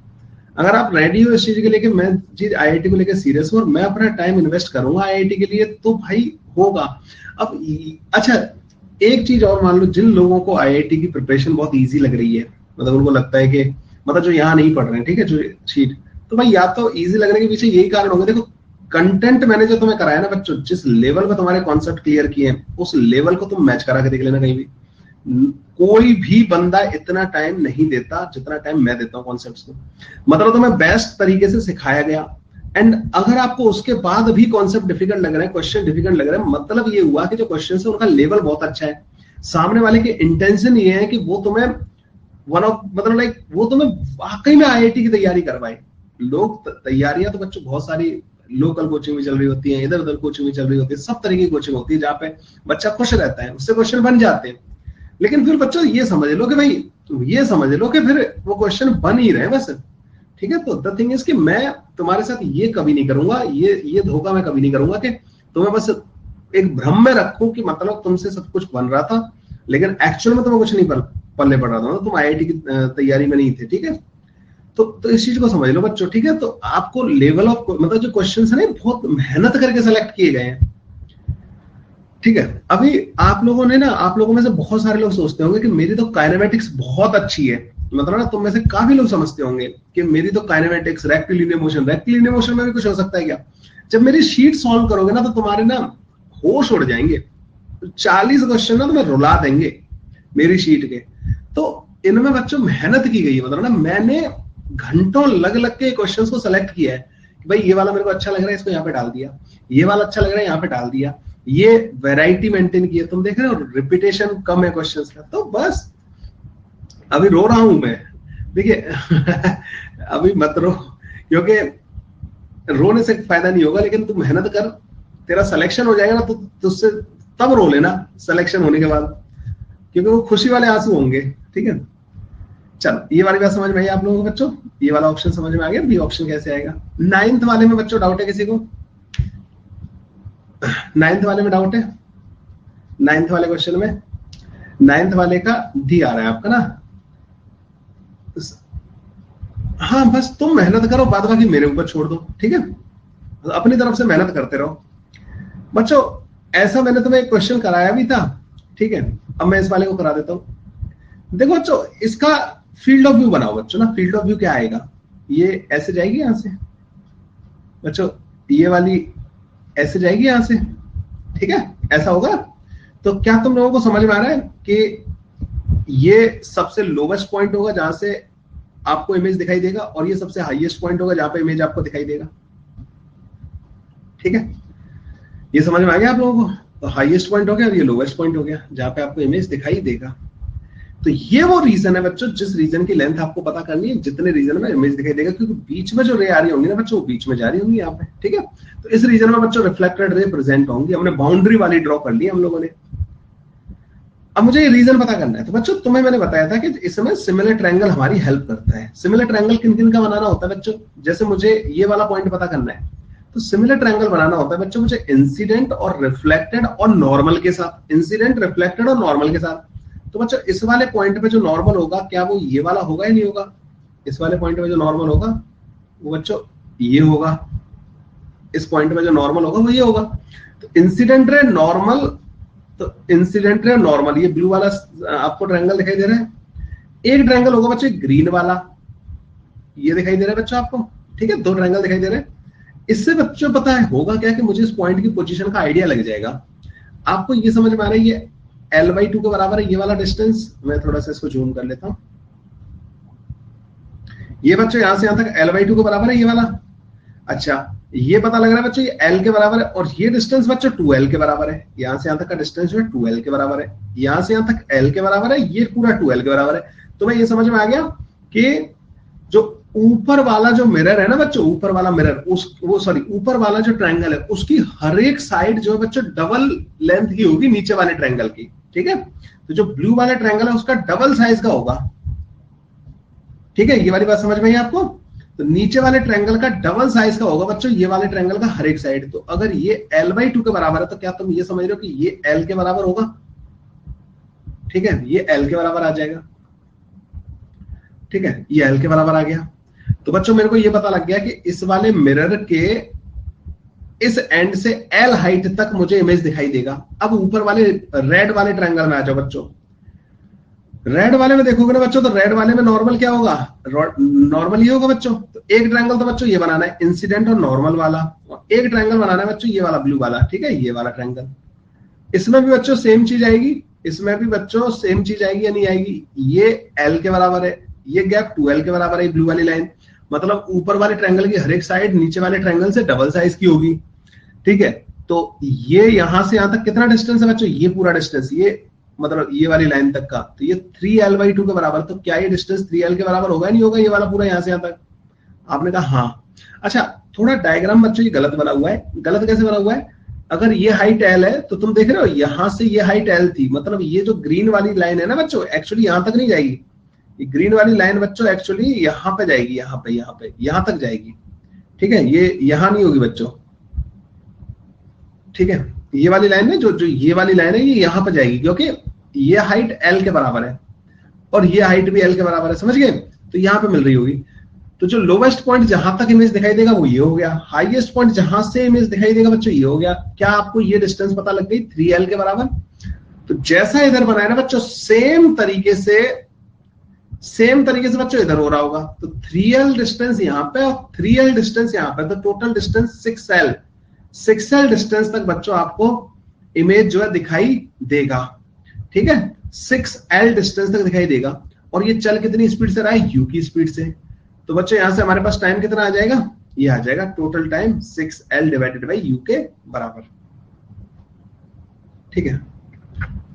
अगर आप रेडी हो इस चीज के लेके, मैं चीज आईआईटी को लेकर सीरियस हूँ और मैं अपना टाइम इन्वेस्ट करूंगा आईआईटी के लिए, तो भाई होगा। अब अच्छा एक चीज और मान लो, जिन लोगों को आईआईटी की प्रिपरेशन बहुत इजी लग रही है, मतलब उनको लगता है कि मतलब जो यहाँ नहीं पढ़ रहे हैं, ठीक है, जो शीट, तो भाई या तो इजी लगने के पीछे यही कारण होंगे। देखो कंटेंट मैंने जो तुम्हें कराया ना बच्चों, जिस लेवल पे तुम्हारे कॉन्सेप्ट क्लियर किए हैं उस लेवल को तुम मैच करा के देख लेना कहीं भी। कोई भी बंदा इतना टाइम नहीं देता जितना टाइम मैं देता हूँ कॉन्सेप्ट्स को, मतलब तुम्हें बेस्ट तरीके से सिखाया गया। एंड अगर आपको उसके बाद भी कॉन्सेप्ट डिफिकल्ट लग रहा है, क्वेश्चन डिफिकल्ट लग रहा है, मतलब ये हुआ कि जो क्वेश्चन है उनका लेवल बहुत अच्छा है, सामने वाले के इंटेंशन ये है कि वो तुम्हें मतलब लाइक वो तुम्हें वाकई में आईआईटी की तैयारी करवाए। लोग तैयारियां तो बच्चों बहुत सारी लोकल कोचिंग में चल रही होती है, इधर उधर कोचिंग में चल रही होती है, सब तरीके की कोचिंग होती है जहाँ पे बच्चा खुश रहता है, उससे क्वेश्चन बन जाते हैं। लेकिन फिर बच्चों ये समझ लो कि भाई, ये समझ लो कि फिर वो क्वेश्चन बन ही रहे बस, ठीक है। तो द थिंग इज कि मैं तुम्हारे साथ ये कभी नहीं करूंगा, ये धोखा मैं कभी नहीं करूंगा कि तुम्हें बस एक भ्रम में रखूं कि मतलब तुमसे सब कुछ बन रहा था, लेकिन एक्चुअल में तुम्हें कुछ नहीं पल्ले पड़ रहा था, तुम आईआईटी की तैयारी में नहीं थे, ठीक है। तो इस चीज को समझ लो बच्चों, ठीक है। तो आपको लेवल ऑफ मतलब जो क्वेश्चंस है ना बहुत मेहनत करके सेलेक्ट किए गए हैं, ठीक है। अभी आप लोगों ने ना, आप लोगों में से बहुत सारे लोग सोचते होंगे कि मेरी तो काइनेमेटिक्स बहुत अच्छी है, मतलब ना तुम में से काफी लोग समझते होंगे कि मेरी तो काइनेमेटिक्स, रेक्टिलिनियर मोशन में भी कुछ हो सकता है क्या। जब मेरी शीट सॉल्व करोगे ना तो तुम्हारे ना होश उड़ जाएंगे, 40 क्वेश्चन ना तुम्हें रुला देंगे मेरी शीट के। तो इनमें बच्चों मेहनत की गई है, मतलब ना मैंने घंटों लग लग के क्वेश्चंस को सेलेक्ट किया है कि भाई ये वाला मेरे को अच्छा लग रहा है, इसको यहाँ पे डाल दिया, ये वाला अच्छा लग रहा है यहाँ पे डाल दिया, ये वैरायटी मेंटेन की है। तुम देख रहे हो रिपीटेशन कम है क्वेश्चंस का, तो बस अभी रो रहा हूं मैं, देखिए अभी मत रो, क्योंकि रोने से फायदा नहीं होगा, लेकिन तू मेहनत कर, तेरा सिलेक्शन हो जाएगा ना तो तुझसे तब रो लेना सिलेक्शन होने के बाद, क्योंकि वो खुशी वाले आंसू होंगे, ठीक है। चलो ये वाली बात समझ में आई आप लोगों को बच्चों, ये वाला ऑप्शन समझ में आ गया, बी ऑप्शन कैसे आएगा। 9th वाले में बच्चों डाउट है किसी को, 9th वाले में डाउट है, 9th वाले क्वेश्चन में, 9th वाले का डी आ रहा है आपका ना, हाँ बस तुम मेहनत करो, बाद बाकी मेरे ऊपर छोड़ दो, ठीक है, अपनी तरफ से मेहनत करते रहो बच्चों। ऐसा मैंने तुम्हें एक क्वेश्चन कराया भी था, ठीक है, अब मैं इस वाले को करा देता हूं। देखो बच्चों इसका फील्ड ऑफ व्यू बनाओ बच्चों ना, फील्ड ऑफ व्यू क्या आएगा, ये ऐसे जाएगी यहां से बच्चों, ये वाली ऐसे जाएगी यहां से, ठीक है, ऐसा होगा। तो क्या तुम लोगों को समझ में आ रहा है कि ये सबसे लोवेस्ट पॉइंट होगा जहां से आपको इमेज दिखाई देगा, और ये सबसे हाईएस्ट पॉइंट होगा जहां पे इमेज आपको दिखाई देगा, ठीक है। ये समझ में आ गया आप लोगों को, तो हाईएस्ट पॉइंट हो गया और ये लोवेस्ट पॉइंट हो गया जहां पे आपको इमेज दिखाई देगा। तो ये वो रीजन है बच्चों, जिस रीजन की लेंथ आपको पता करनी है, जितने रीजन में इमेज दिखाई देगा, क्योंकि बीच में जो रे आ रही होंगी ना बच्चों, वो बीच में जा रही होंगी यहाँ पे, ठीक है। तो इस रीजन में बच्चों रिफ्लेक्टेड रे प्रेजेंट होंगी, हमने बाउंड्री वाली ड्रॉ कर ली हम लोगों ने। अब मुझे ये रीजन पता करना है, तो बच्चों तुम्हें मैंने बताया था कि इसमें सिमिलर ट्रायंगल हमारी हेल्प करता है। सिमिलर ट्रायंगल किन किन का बनाना होता है बच्चों, जैसे मुझे ये वाला पॉइंट पता करना है, तो सिमिलर ट्रायंगल बनाना होता है बच्चों मुझे इंसिडेंट और रिफ्लेक्टेड और नॉर्मल के साथ, इंसिडेंट रिफ्लेक्टेड और नॉर्मल के साथ। तो बच्चों इस वाले पॉइंट पे जो नॉर्मल होगा क्या वो ये वाला होगा या नहीं होगा? इस वाले पॉइंट पे जो नॉर्मल होगा वो बच्चों ये होगा, इस पॉइंट पे जो नॉर्मल होगा वो ये होगा। तो इंसिडेंट रे नॉर्मल, तो इंसिडेंट रे नॉर्मल, ये ब्लू वाला आपको ट्रायंगल दिखाई दे रहा है। एक ट्रायंगल होगा बच्चों ग्रीन वाला, ये दिखाई दे रहा है बच्चों आपको, ठीक है, दो ट्रायंगल दिखाई दे रहे हैं। इससे बच्चों पता है होगा क्या कि मुझे इस पॉइंट की पोजीशन का आइडिया लग जाएगा। आपको ये समझ में आ रहा है ये L/2 के बराबर है ये वाला डिस्टेंस। मैं थोड़ा सा इसको जूम कर लेता हूं। ये बच्चों यहां से यहां तक L/2 के बराबर है ये वाला। अच्छा ये पता लग रहा है बच्चों ये L के बराबर है, और ये डिस्टेंस बच्चों 2L के बराबर है। यहां से यहां तक का डिस्टेंस जो है 2L के बराबर है, यहां से यहां तक L के बराबर है, ये पूरा 2L के बराबर है। तो मैं ये समझ में आ गया कि जो ऊपर वाला जो मिरर है ना बच्चों, ऊपर वाला मिरर ऊपर वाला जो ट्रायंगल है उसकी हर एक साइड जो है बच्चों डबल लेंथ की होगी नीचे वाले ट्रायंगल की, ठीक है। तो जो ब्लू वाला ट्रायंगल है उसका डबल साइज का होगा, ठीक है, ये वाली बात समझ में आई आपको। तो नीचे वाले ट्रायंगल का डबल साइज का होगा बच्चों ये वाले ट्रायंगल का हर एक साइड। तो अगर ये L/2 के बराबर है तो क्या तुम ये समझ रहे हो कि ये L के बराबर होगा? ठीक है, ये L के बराबर आ जाएगा, ठीक है, ये L के बराबर आ गया। तो बच्चों मेरे को ये पता लग गया कि इस वाले मिरर के इस एंड से L हाइट तक मुझे इमेज दिखाई देगा। अब ऊपर वाले रेड वाले ट्रायंगल में आ जाओ बच्चों। रेड वाले में देखोगे ना बच्चों, तो रेड वाले में नॉर्मल क्या होगा? नॉर्मल ये होगा बच्चों। तो एक ट्रायंगल तो बच्चों ये बनाना है इंसिडेंट और नॉर्मल वाला, और एक ट्रायंगल बनाना है बच्चों ये वाला ब्लू वाला, ठीक है, ये वाला ट्रायंगल। इसमें भी बच्चों सेम चीज आएगी, इसमें भी बच्चों सेम चीज आएगी या नहीं आएगी? ये L के बराबर है, ये गैप 2L के बराबर है, ब्लू वाली लाइन, मतलब ऊपर वाले ट्रायंगल की हर एक साइड नीचे वाले ट्रायंगल से डबल साइज की होगी, ठीक है। तो ये यहां से यहां तक कितना डिस्टेंस है बच्चों? ये पूरा डिस्टेंस, ये मतलब ये वाली लाइन तक का, तो ये 3L/2 के बराबर। तो क्या ये डिस्टेंस 3L के बराबर होगा नहीं होगा ये वाला पूरा यहां से यहां तक? आपने कहा हाँ। अच्छा थोड़ा डायग्राम बच्चों ये गलत बना हुआ है। गलत कैसे बना हुआ है? अगर ये हाइट L है तो तुम देख रहे हो यहां से ये हाइट L थी, मतलब ये जो ग्रीन वाली लाइन है ना बच्चों एक्चुअली यहां तक नहीं जाएगी। ये ग्रीन वाली लाइन बच्चों एक्चुअली यहां पे जाएगी, यहां तक जाएगी, ठीक है, ये यहां नहीं होगी बच्चों, ठीक है। ये वाली लाइन है जो ये वाली लाइन है ये यहां पे जाएगी, क्योंकि ये हाइट L के बराबर है और ये हाइट भी L के बराबर है, समझ गए। तो यहां पे मिल रही होगी। तो जो लोवेस्ट पॉइंट जहां तक इमेज दिखाई देगा वो ये हो गया, हाईएस्ट पॉइंट जहां से इमेज दिखाई देगा बच्चों ये हो गया। क्या आपको ये डिस्टेंस पता लग गई 3L के बराबर? तो जैसा इधर बनाया ना बच्चों सेम तरीके से बच्चों इधर हो रहा होगा। तो 3L डिस्टेंस यहाँ पे और 3L डिस्टेंस यहाँ पे, तो टोटल डिस्टेंस 6L डिस्टेंस तक बच्चों आपको इमेज जो है दिखाई देगा, ठीक है, 6L डिस्टेंस तक दिखाई देगा। और ये चल कितनी स्पीड से रहा है? U की स्पीड से। तो बच्चों यहां से हमारे पास टाइम कितना आ जाएगा? ये आ जाएगा total time 6L divided by U के बराबर, ठीक है,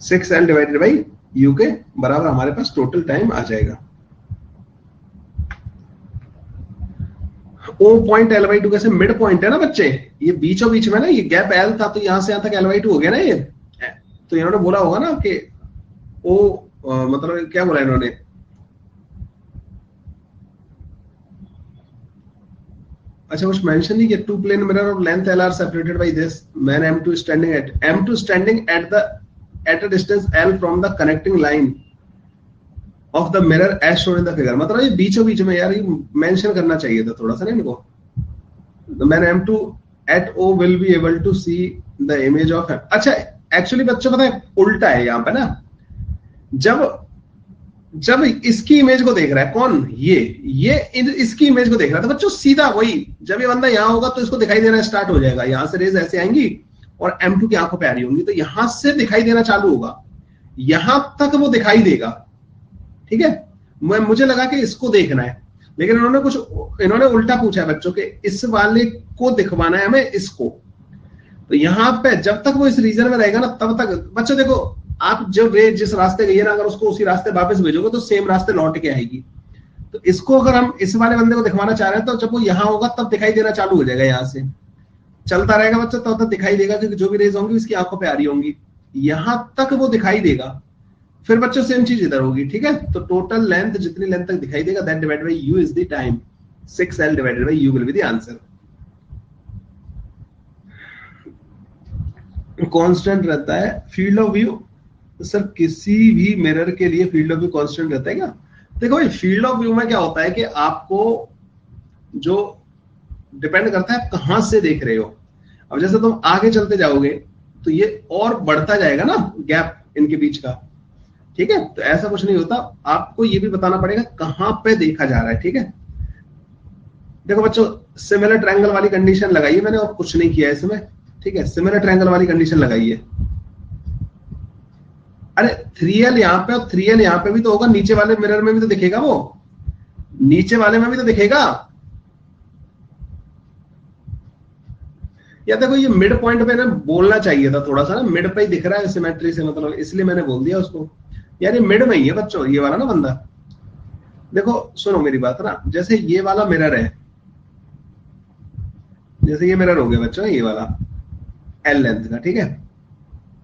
6L डिवाइडेड बाई U के बराबर हमारे पास टोटल टाइम आ जाएगा। O पॉइंट L/2 कैसे मिड पॉइंट है ना बच्चे, ये बीचों बीच में ना, ये गैप L था तो यहां से यहां तक L/2 हो गया ना ये। तो इन्होंने बोला होगा ना कि O मतलब क्या बोला इन्होंने? अच्छा कुछ मेंशन नहीं किया, two plane mirror of length L are separated by this man M2 standing at a distance L from the connecting line of the mirror as shown in the figure. मतलब ये बीचों बीच में यार ये मेंशन करना चाहिए था थोड़ा सा ना इनको। The man M2 at O will be able to see the image of M। अच्छा एक्चुअली बच्चों पता है उल्टा है यहाँ पे ना, जब इसकी इमेज को देख रहा है कौन, ये इसकी इमेज को देख रहा है, तो बच्चों सीधा वही जब ये बंदा यहाँ होगा तो इसको दिखाई देना स्टार्ट हो जाएगा, यहां से रेज ऐसे आएंगी और M2 की आंखों पे आ रही होंगी, तो यहां से दिखाई देना चालू होगा, यहां तक वो दिखाई देगा, ठीक है। मुझे लगा कि इसको देखना है, लेकिन इन्होंने उल्टा पूछा है बच्चों के इस वाले को दिखवाना है हमें इसको। तो यहाँ पे जब तक वो इस रीजन में रहेगा ना तब तक बच्चों देखो आप जो रे जिस रास्ते गई है ना, अगर उसको उसी रास्ते वापस भेजोगे तो सेम रास्ते लौट के आएगी। तो इसको अगर हम इस वाले बंदे को दिखवाना चाह रहे हैं तो जब वो यहाँ होगा तब दिखाई देना चालू हो जाएगा, यहाँ से चलता रहेगा बच्चा तब तक दिखाई देगा, क्योंकि जो भी रेज होंगी उसकी आंखों पे आ रही होंगी, यहां तक वो दिखाई देगा। फिर बच्चों सेम चीज इधर होगी, ठीक है। तो टोटल लेंथ जितनी लेंथ तक दिखाई देगा that divided by U is the time, 6L divided by U will be the answer. Constant रहता है फील्ड ऑफ व्यू। सर किसी भी मिरर के लिए फील्ड ऑफ व्यू कांस्टेंट रहता है क्या? देखो भाई फील्ड ऑफ व्यू में क्या होता है कि आपको जो डिपेंड करता है कहां से देख रहे हो। अब जैसे तुम आगे चलते जाओगे तो ये और बढ़ता जाएगा ना गैप इनके बीच का, ठीक है? तो ऐसा कुछ नहीं होता, आपको ये भी बताना पड़ेगा कहां पे देखा जा रहा है, ठीक है? देखो बच्चों सिमिलर ट्रायंगल वाली कंडीशन लगाइए मैंने और कुछ नहीं किया इसमें, ठीक है? सिमिलर ट्रायंगल वाली कंडीशन लगाइए। अरे 3L यहाँ पे और 3L यहाँ पे भी तो होगा, नीचे वाले मिरर में भी तो दिखेगा, वो नीचे वाले में भी तो दिखेगा। या देखो ये मिड पॉइंट पे ना बोलना चाहिए था थोड़ा सा ना, मिड पे ही दिख रहा है सिमेट्री से, मतलब इसलिए मैंने बोल दिया उसको। यार ये मिड में ही है बच्चों ये वाला ना बंदा। देखो सुनो मेरी बात ना, जैसे ये वाला मिरर है, जैसे ये मिरर हो गया बच्चों ये वाला L लेंथ का, ठीक है?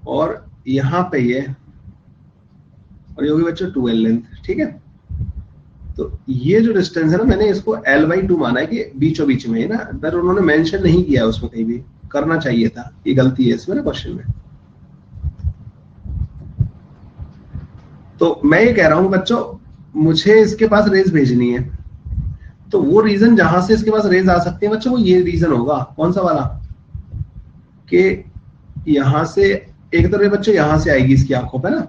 और यहाँ पे ये और ये होगी बच्चों 2L लेंथ, ठीक है? तो ये जो डिस्टेंस है ना मैंने इसको L/2 माना है कि बीचों बीच में है ना, पर उन्होंने मेंशन नहीं किया उसमें, कहीं भी करना चाहिए था, ये गलती है इसमें ना क्वेश्चन में। तो मैं ये कह रहा हूं बच्चों मुझे इसके पास रेज भेजनी है, तो वो रीजन जहां से इसके पास रेज आ सकती है बच्चों वो ये रीजन होगा, कौन सा वाला, कि यहां से एक तो बच्चों यहां से आएगी इसकी आंखों पे ना,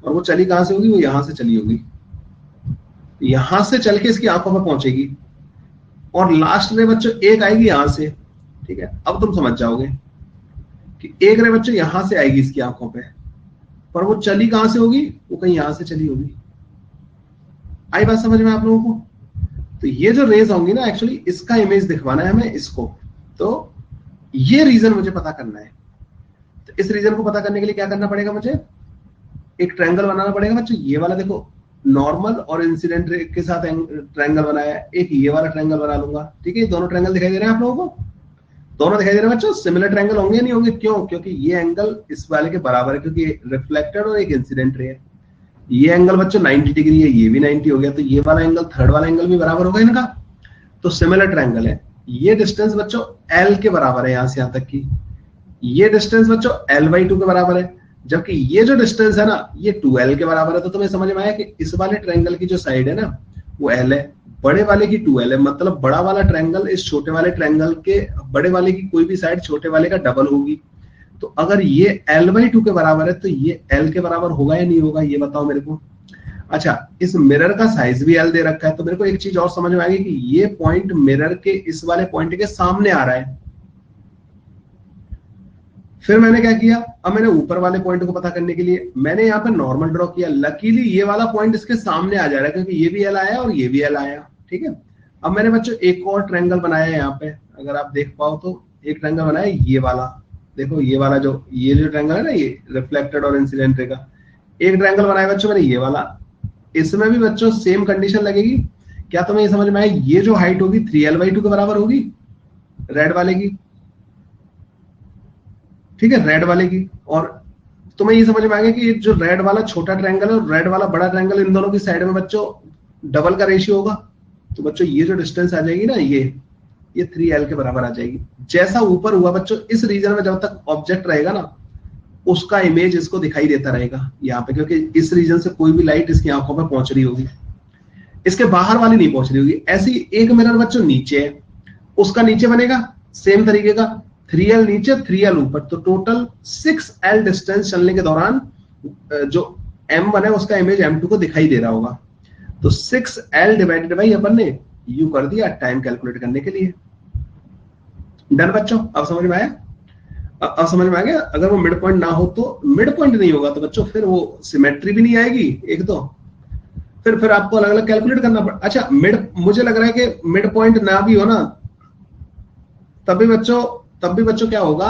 और वो चली कहां से होगी, वो यहां से चली होगी, यहां से चल के इसकी आंखों पे पहुंचेगी, और लास्ट रे बच्चों एक आएगी यहां से, ठीक है? अब तुम समझ जाओगे कि एक रे बच्चों यहां से आएगी इसकी आंखों पे, पर वो चली कहां से होगी, वो कहीं यहां से चली होगी। आई बात समझ में आप लोगों को? तो ये जो रेज होंगी ना एक्चुअली इसका इमेज दिखवाना है हमें इसको, तो ये रीजन मुझे पता करना है। तो इस रीजन को पता करने के लिए क्या करना पड़ेगा, मुझे एक ट्रायंगल बनाना पड़ेगा बच्चों। ये वाला देखो नॉर्मल और इंसिडेंट रे के साथ ट्रायंगल बनाया है, एक ये वाला ट्रायंगल बना लूंगा, ठीक है? दोनों ट्रायंगल दिखाई दे रहे हैं आप लोगों को, दोनों दिखाई दे रहे हैं बच्चों। सिमिलर ट्रायंगल होंगे या नहीं होंगे? क्यों? क्योंकि ये एंगल इस वाले के बराबर है, क्योंकि रिफ्लेक्टेड और एक इंसिडेंट रे है। ये एंगल बच्चों 90 डिग्री है, ये भी 90 हो गया, तो ये वाला एंगल थर्ड वाला एंगल भी बराबर होगा इनका, तो सिमिलर ट्रायंगल है। ये डिस्टेंस बच्चों L के बराबर है, यहां से यहां तक की ये डिस्टेंस बच्चों L/2 के बराबर है, जबकि ये जो डिस्टेंस है ना ये 2L के बराबर है। तो तुम्हें समझ में आया कि इस वाले ट्रायंगल की जो साइड है ना वो L है, बड़े वाले की 2L है, मतलब बड़ा वाला ट्रायंगल इस छोटे वाले ट्रायंगल के बड़े वाले की कोई भी साइड छोटे वाले का डबल होगी। तो अगर ये L/2 के बराबर है तो ये L के बराबर होगा या नहीं होगा, ये बताओ मेरे को। अच्छा इस मिरर का साइज भी L दे रखा है, तो मेरे को एक चीज और समझ में आएगी कि ये पॉइंट मिरर के इस वाले पॉइंट के सामने आ रहा है। फिर मैंने क्या किया, अब मैंने ऊपर वाले पॉइंट को पता करने के लिए मैंने यहाँ पे नॉर्मल ड्रॉ किया। लकीली ये वाला पॉइंट इसके सामने आ जा रहा है, क्योंकि ये भी L आया और ये भी L आया, ठीक है? अब मैंने बच्चों एक और ट्रायंगल बनाया है यहाँ पे, अगर आप देख पाओ तो एक ट्रायंगल बनाया ये वाला, देखो ये वाला जो ट्रायंगल है ना ये रिफ्लेक्टेड और इंसिडेंट का, एक ट्रायंगल बनाया बच्चों मैंने ये वाला। इसमें भी बच्चों सेम कंडीशन लगेगी। क्या तुम्हें ये समझ में आया, ये जो हाइट होगी 3L/2 के बराबर होगी रेड वाले की, ठीक है? रेड वाले की। और तुम्हें ये समझ में आ गया कि जो रेड वाला छोटा ट्रायंगल है और रेड वाला बड़ा ट्रायंगल, इन दोनों की साइड में बच्चों डबल का रेशियो होगा। तो बच्चों ये जो डिस्टेंस आ जाएगी ना ये 3L के बराबर आ जाएगी। जैसा ऊपर हुआ बच्चों इस रीजन में जब तक ऑब्जेक्ट रहेगा ना उसका इमेज इसको दिखाई देता रहेगा यहाँ पे, क्योंकि इस रीजन से कोई भी लाइट इसकी आंखों पर पहुंच रही होगी, इसके बाहर वाली नहीं पहुंच रही होगी। ऐसी एक मिरर बच्चों नीचे है, उसका नीचे बनेगा सेम तरीके का 3L नीचे 3L ऊपर, तो टोटल 6L डिस्टेंस चलने के दौरान जो M1 है उसका इमेज M2 को दिखाई दे रहा होगा। तो 6L डिवाइडेड बाई अपन ने यू कर दिया टाइम कैलकुलेट करने के लिए। डन बच्चों, अब समझ में आया? अब समझ में आ गया? अगर वो मिड पॉइंट ना हो तो मिड पॉइंट नहीं होगा तो बच्चों फिर वो सिमेट्री भी नहीं आएगी एक तो, फिर आपको अलग अलग कैलकुलेट करना पड़ेगा। अच्छा मुझे लग रहा है कि मिड पॉइंट ना भी हो ना तब भी बच्चों क्या होगा,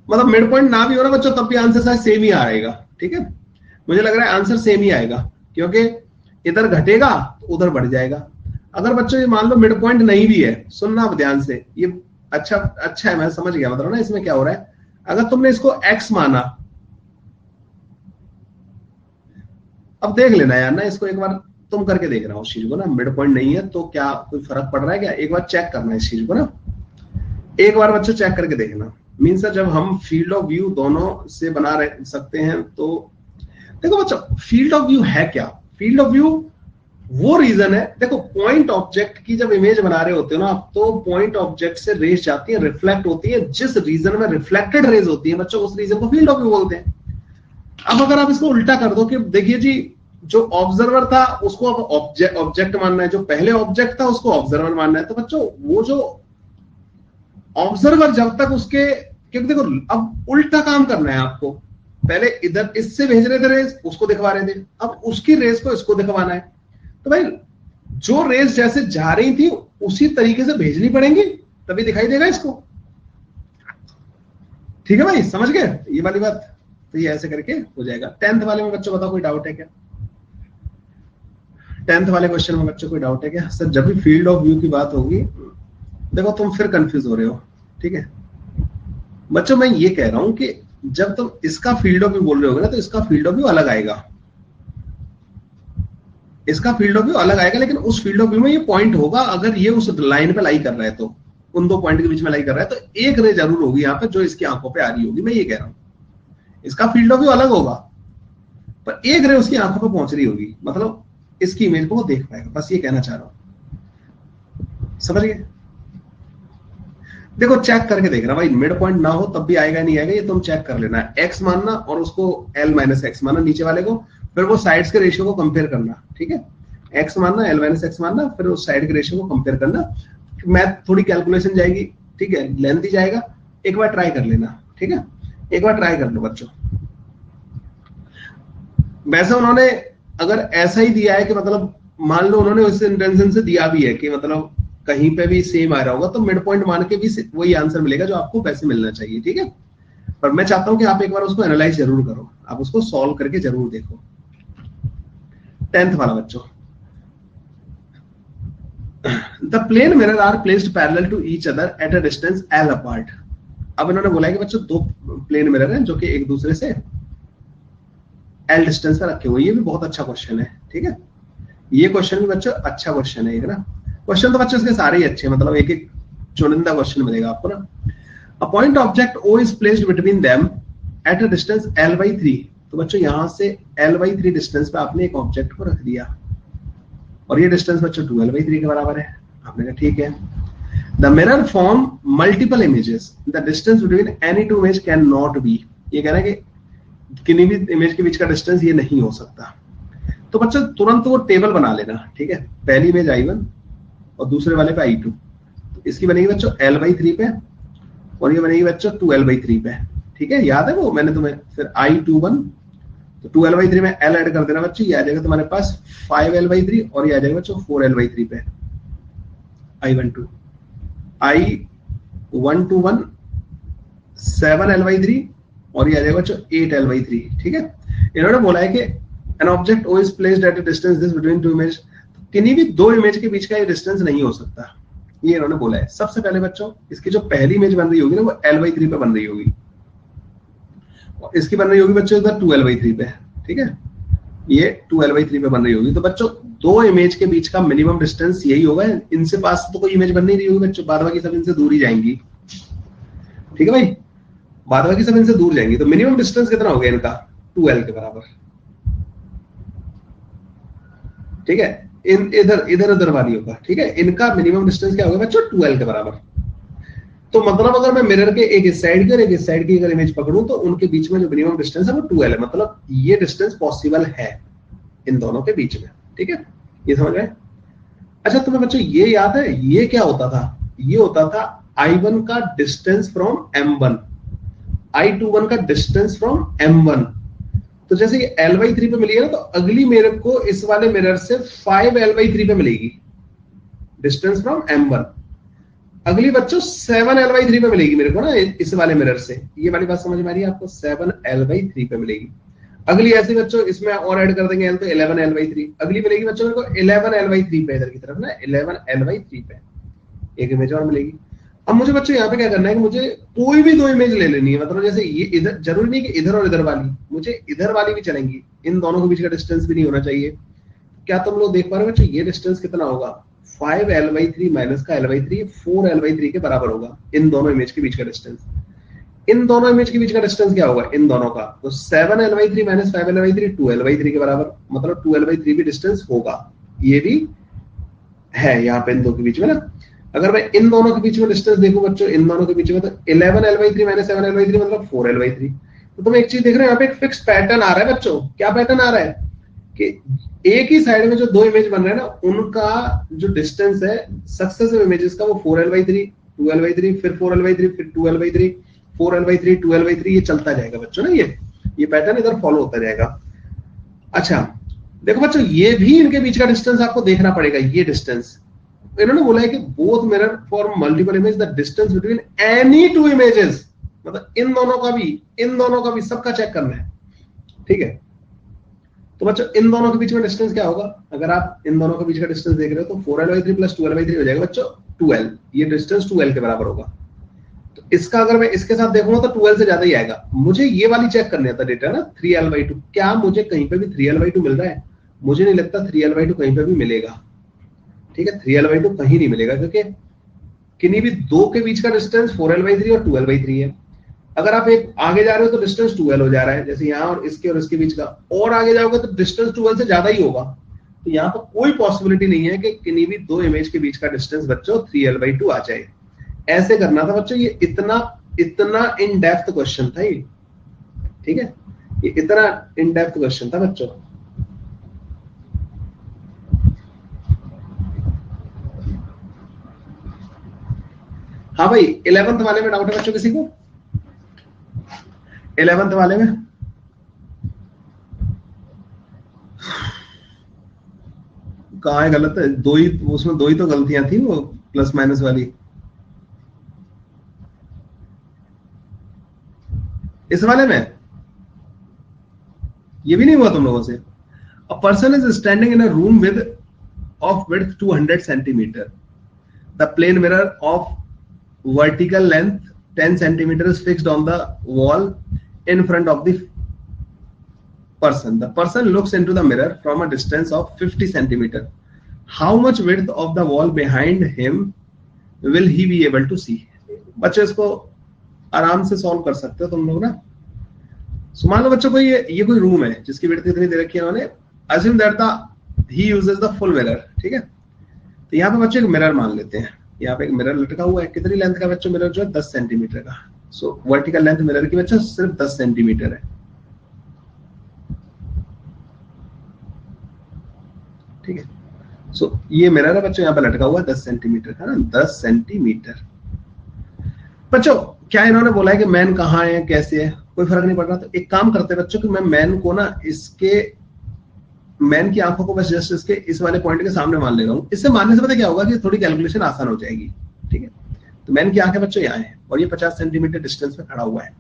मतलब मिड पॉइंट ना भी हो ना बच्चों तब भी आंसर शायद सेम ही आएगा, ठीक है? मुझे लग रहा है आंसर सेम ही आएगा, क्योंकि इधर घटेगा तो उधर बढ़ जाएगा। अगर बच्चों ये मान लो मिड पॉइंट नहीं भी है, सुनना आप ध्यान से, ये अच्छा है, मैं समझ गया मतलब ना इसमें क्या हो रहा है। अगर तुमने इसको x माना, अब देख लेना यार ना इसको एक बार तुम करके देख रहा हूँ उस चीज को ना, मिड पॉइंट नहीं है तो क्या कोई फर्क पड़ रहा है क्या, एक बार चेक करना इस चीज को ना। एक बार बच्चों चेक करके देखना, मीन सर जब हम फील्ड ऑफ व्यू दोनों से बना रह सकते हैं तो देखो बच्चों फील्ड ऑफ व्यू है क्या? फील्ड ऑफ व्यू वो रीजन है, देखो पॉइंट ऑब्जेक्ट की जब इमेज बना रहे होते हो ना आप, तो पॉइंट ऑब्जेक्ट से रेज जाती है, रिफ्लेक्ट होती है, जिस रीजन में रिफ्लेक्टेड रेज होती है बच्चों उस रीजन को फील्ड ऑफ व्यू बोलते हैं। अब अगर आप इसको उल्टा कर दो कि देखिए जी जो ऑब्जर्वर था उसको अब ऑब्जेक्ट मानना है, जो पहले ऑब्जेक्ट था उसको ऑब्जर्वर मानना है, तो बच्चों वो जो ऑब्जर्वर जब तक उसके, क्योंकि देखो अब उल्टा काम करना है आपको, पहले इधर इससे भेज रहे थे रेज, उसको दिखवा रहे थे, अब उसकी रेज को इसको दिखवाना है, तो भाई जो रेज जैसे जा रही थी उसी तरीके से भेजनी पड़ेंगी तभी दिखाई देगा इसको। ठीक है भाई, समझ गए ये वाली बात? तो ये ऐसे करके हो जाएगा। 10th वाले में बच्चों बताओ कोई डाउट है क्या? 10th वाले क्वेश्चन में बच्चों कोई डाउट है क्या? सर जब भी फील्ड ऑफ व्यू की बात होगी, देखो तुम फिर कंफ्यूज हो रहे हो, ठीक है बच्चों, मैं ये कह रहा हूं कि जब तुम इसका फील्ड ऑफ व्यू बोल रहे होगे ना तो इसका फील्ड ऑफ व्यू अलग आएगा, इसका फील्ड ऑफ व्यू अलग आएगा, लेकिन उस फील्ड ऑफ व्यू में ये पॉइंट होगा, अगर ये उस लाइन पे लाई कर रहा है तो, उन दो पॉइंट के बीच में लाई कर रहा है तो एक रे जरूर होगी यहाँ पे जो इसकी आंखों पे आ रही होगी, मैं ये कह रहा हूं। इसका फील्ड ऑफ व्यू अलग होगा पर एक रे उसकी आंखों पे पहुंच रही होगी, मतलब इसकी इमेज को वो देख पाएगा, बस ये कहना चाह रहा हूं, समझ गए? देखो चेक करके देखना भाई, मिड पॉइंट ना हो तब भी आएगा नहीं आएगा, ये तुम चेक कर लेना, एक्स मानना और उसको l माइनस एक्स मानना नीचे वाले को, फिर वो साइड्स के रेशियो को कंपेयर करना, ठीक है, एक्स मानना l माइनस एक्स मानना, फिर उस साइड के रेशियो को कंपेयर करना, मैथ थोड़ी कैलकुलेशन जाएगी, ठीक है, लेंथ ही जाएगा, एक बार ट्राई कर लेना, ठीक है, एक बार ट्राई कर लो बच्चों। वैसे उन्होंने अगर ऐसा ही दिया है कि मतलब मान लो उन्होंने उस इंटेंशन से दिया भी है कि मतलब कहीं पे भी सेम आ रहा होगा तो मिड पॉइंट मान के भी वही आंसर मिलेगा जो आपको वैसे मिलना चाहिए, ठीक है, पर मैं चाहता हूं कि आप एक बार उसको एनालाइज जरूर करो, आप उसको सॉल्व करके जरूर देखो। 10th वाला बच्चों, the plane mirror are placed parallel to each other at a distance l apart. अब इन्होंने बोला है कि बच्चों दो प्लेन मिरर हैं जो कि एक दूसरे से l डिस्टेंस पर रखे हुए, ये भी बहुत अच्छा क्वेश्चन है, ठीक है, ये क्वेश्चन भी बच्चों अच्छा क्वेश्चन है, एक ना क्वेश्चन तो बच्चों इसके सारे ही अच्छे हैं, मतलब एक एक चुनिंदा क्वेश्चन मिलेगा आपको ना। A point object O is placed between them at a distance l/3, तो बच्चों यहां से l/3 डिस्टेंस पे आपने एक ऑब्जेक्ट को रख दिया और ये डिस्टेंस बच्चों 2l/3 के बराबर है, आपने कहा ठीक है। The mirror form multiple images, the distance between any two image can not be, ये कह रहा है कि किसी भी इमेज के बीच का डिस्टेंस ये नहीं हो सकता, तो बच्चों तुरंत वो टेबल बना लेना, ठीक है, पहली इमेज I1 और दूसरे वाले पे I2, तो इसकी बनेगी बच्चों l/3 पे और ये बनेगी बच्चों 2l/3 पे, ठीक है, याद है वो मैंने तुम्हें, फिर I21 तो 2l/3 में l ऐड कर देना बच्चों, ये आ जाएगा तुम्हारे पास 5l/3 और ये आ जाएगा बच्चों 4l/3 पे I12, I121 7l/3 और ये आ जाएगा बच्चों 8l/3, ठीक है। इन्होंने बोला है कि an object O is placed at a distance this between two image, किन्हीं भी दो इमेज के बीच का ये डिस्टेंस नहीं हो सकता, ये इन्होंने बोला है। सबसे पहले बच्चों इसकी जो पहली इमेज बन रही होगी ना वो l/3 पे बन रही होगी और इसकी बन रही होगी बच्चों इधर 2l/3 पे, ठीक है, ये 2l/3 पे बन रही होगी, तो बच्चों दो इमेज के बीच का मिनिमम डिस्टेंस यही होगा, इनसे पास तो कोई इमेज बन नहीं रही होगी बच्चों, बाद बाकी सब इनसे दूर ही जाएंगी, ठीक है भाई, बाद बाकी सब इनसे दूर जाएंगी, तो मिनिमम डिस्टेंस कितना हो गया इनका 2l के बराबर, ठीक है, इधर इधर उधर वाली होगा, ठीक है, इनका मिनिमम डिस्टेंस क्या होगा बच्चों 2l के बराबर। तो मतलब अगर मैं मिरर के एक इस साइड की और एक इस साइड की अगर इमेज पकड़ूं तो उनके बीच में जो मिनिमम डिस्टेंस है वो 2l है, मतलब ये डिस्टेंस पॉसिबल है इन दोनों के बीच में, ठीक है, ये समझ गए? अच्छा तुम्हें बच्चों ये याद है ये क्या होता था? ये होता था I1 का डिस्टेंस फ्रॉम M1, I21 का डिस्टेंस फ्रॉम M1, तो जैसे ये l/3 पे मिली है ना तो अगली मिरर को इस वाले मिरर से 5l/3 पे मिलेगी डिस्टेंस फ्रॉम M1, अगली बच्चों 7l/3 पे मिलेगी मेरे को ना इस वाले मिरर से, ये वाली बात समझ में आ रही है आपको, 7l/3 पे मिलेगी। अगली ऐसे बच्चों इसमें और ऐड कर देंगे l तो 11l/3, अगली मिलेगी बच्चों मेरे को 11l/3 पे इधर की तरफ ना 11l/3 पे एक इमेज और मिलेगी। अब मुझे बच्चों यहाँ पे क्या करना है कि मुझे कोई भी दो इमेज ले लेनी है, मतलब जैसे ये इधर, जरूरी नहीं कि इधर और इधर वाली, मुझे इधर वाली भी चलेंगी, इन दोनों के बीच का डिस्टेंस भी नहीं होना चाहिए। क्या तुम लोग देख पा रहे हो बच्चों ये डिस्टेंस कितना होगा? 5l/3 माइनस का l/3 4l/3 के बराबर होगा इन दोनों इमेज के बीच का डिस्टेंस। इन दोनों इमेज के बीच का डिस्टेंस क्या होगा इन दोनों का, तो 7l/3 माइनस 5l/3 2l/3 के बराबर, मतलब 2l/3 भी डिस्टेंस होगा। ये भी है यहाँ पे इन दो के बीच में ना। अगर मैं इन दोनों के बीच में डिस्टेंस देखूं बच्चों, इन दोनों के बीच में, तो 11l/3 माइनस 7l/3 मतलब 4l/3। तो तुम एक चीज देख रहे हो यहाँ पे एक फिक्स पैटर्न आ रहा है बच्चों। क्या पैटर्न आ रहा है कि एक ही साइड में जो दो इमेज बन रहे हैं ना, उनका जो डिस्टेंस है सक्सेसिव इमेजेस का, वो 4l/3 2l/3 फिर 4l/3 फिर 2l/3 4l/3 2l/3 ये चलता जाएगा बच्चों ना। ये पैटर्न इधर फॉलो होता जाएगा। अच्छा देखो बच्चों, ये भी इनके बीच का डिस्टेंस आपको देखना पड़ेगा। ये डिस्टेंस इन्होंने बोला है कि both mirror for multiple image the distance between any two images, मतलब इन दोनों का भी सबका चेक करना है, ठीक है। तो बच्चों इन दोनों के बीच में डिस्टेंस क्या होगा, अगर आप इन दोनों के बीच का डिस्टेंस देख रहे हो तो 4l/3 प्लस 2l/3 हो जाएगा बच्चों 2l। ये डिस्टेंस 2l के बराबर होगा। तो इसका अगर मैं इसके साथ देखूंगा तो 2l से ज्यादा ही आएगा। मुझे ये वाली चेक करनी था डेटा ना 3l/2, क्या मुझे कहीं पे भी 3l/2 मिल रहा है? मुझे नहीं लगता 3l/2 कहीं पे भी मिलेगा, ठीक है। 3l/2 कहीं नहीं मिलेगा, क्योंकि किन्हीं भी दो के बीच का डिस्टेंस 4l/3 और 2l/3 है। अगर आप एक आगे जा रहे हो तो डिस्टेंस 2l हो जा रहा है, जैसे यहाँ और इसके बीच का, और आगे जाओगे तो डिस्टेंस 2l से ज्यादा ही होगा। तो यहाँ पर कोई पॉसिबिलिटी नहीं है कि किन्हीं भी दो इमेज के बीच का डिस्टेंस बच्चों 3l/2 आ जाए। ऐसे करना था बच्चों। ये इतना इन डेप्थ क्वेश्चन था ये, ठीक है। ये इतना इन डेप्थ क्वेश्चन था बच्चों। हाँ भाई 11th वाले में डाउट है बच्चों किसी को? 11th वाले में कहाँ है गलत है? दो ही, उसमें दो ही तो गलतियां थी, वो प्लस माइनस वाली। इस वाले में ये भी नहीं हुआ तुम लोगों से। A person is standing in a room with of width 200 centimetre. The plane mirror of vertical length 10 centimeter is fixed on the wall in front of the person. The person looks into the mirror from a distance of 50 centimeter. How much width of the wall behind him will he be able to see? बच्चों इसको आराम से solve कर सकते हो तुम लोग ना। सो मान लो बच्चों को ये कोई रूम है जिसकी विड्थ इतनी दे रखी है उन्होंने। assume that he uses the full mirror, ठीक है। तो यहाँ पे बच्चों एक मिरर मान लेते हैं। यहाँ पे एक मिरर लटका हुआ है, कितनी लेंथ का बच्चों मिरर जो है 10 सेंटीमीटर का। सो वर्टिकल लेंथ मिरर की बच्चों सिर्फ 10 सेंटीमीटर है, ठीक है। सो ये मिरर है बच्चों यहाँ पे लटका हुआ है 10 सेंटीमीटर का ना, 10 सेंटीमीटर। बच्चों क्या इन्होंने बोला है कि मैन कहाँ है कैसे है, कोई फर्क नहीं पड़ रहा। तो एक काम करते हैं बच्चों कि मैं मैन को ना मैन की आंखों को बस जस्ट इसके इस वाले पॉइंट के सामने मान ले रहा हूँ। इससे मानने से पता क्या होगा कि थोड़ी कैलकुलेशन आसान हो जाएगी, ठीक है। तो मैन की आंखें बच्चों यहाँ है और ये 50 सेंटीमीटर डिस्टेंस पे खड़ा हुआ है।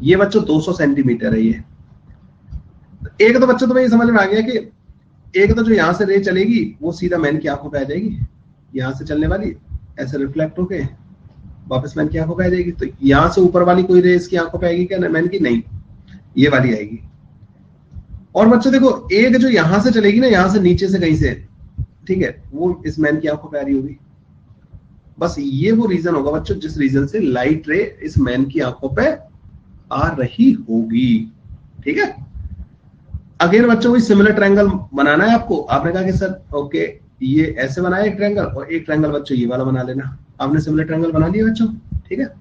ये बच्चों 200 सेंटीमीटर है ये। एक तो बच्चों तुम्हें ये समझ में आ गया कि एक तो जो यहाँ से रे चलेगी वो सीधा मैन की आंखों पे आ जाएगी, यहाँ से चलने वाली ऐसे रिफ्लेक्ट होके वापस मैन की आंखों पे आ जाएगी। तो यहाँ से ऊपर वाली कोई रे इसकी आंखों पे आएगी क्या? मैन की नहीं, ये वाली आएगी। और बच्चों देखो एक जो यहां से चलेगी ना, यहां से नीचे से कहीं से, ठीक है, वो इस मैन की आंखों पे आ रही होगी। बस ये वो रीजन होगा बच्चों जिस रीजन से लाइट रे इस मैन की आंखों पे आ रही होगी, ठीक है। अगेन बच्चों कोई सिमिलर ट्रायंगल बनाना है आपको। आपने कहा कि सर ओके ये ऐसे बनाया एक ट्रायंगल, और एक ट्रायंगल बच्चों ये वाला बना लेना। आपने सिमिलर ट्रायंगल बना लिया बच्चों, ठीक है।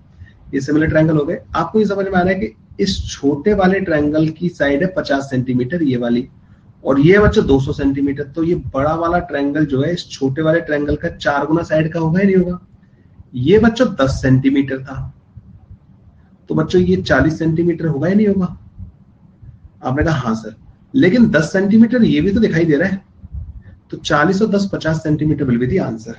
ये सिमिलर ट्रायंगल हो गए। आपको ये समझ में आ रहा है कि इस छोटे वाले ट्रायंगल की साइड है 50 सेंटीमीटर ये वाली, और ये बच्चों 200 सेंटीमीटर। तो ये बड़ा वाला ट्रायंगल जो है इस छोटे वाले ट्रायंगल का 4 गुना साइड का होगा या नहीं होगा? ये बच्चों 10 सेंटीमीटर था, तो बच्चों ये 40 सेंटीमीटर होगा या नहीं होगा? आपने कहा हाँ सर, लेकिन 10 सेंटीमीटर ये भी तो दिखाई दे रहा है। तो 40 और 10 50 centimetre will be the answer.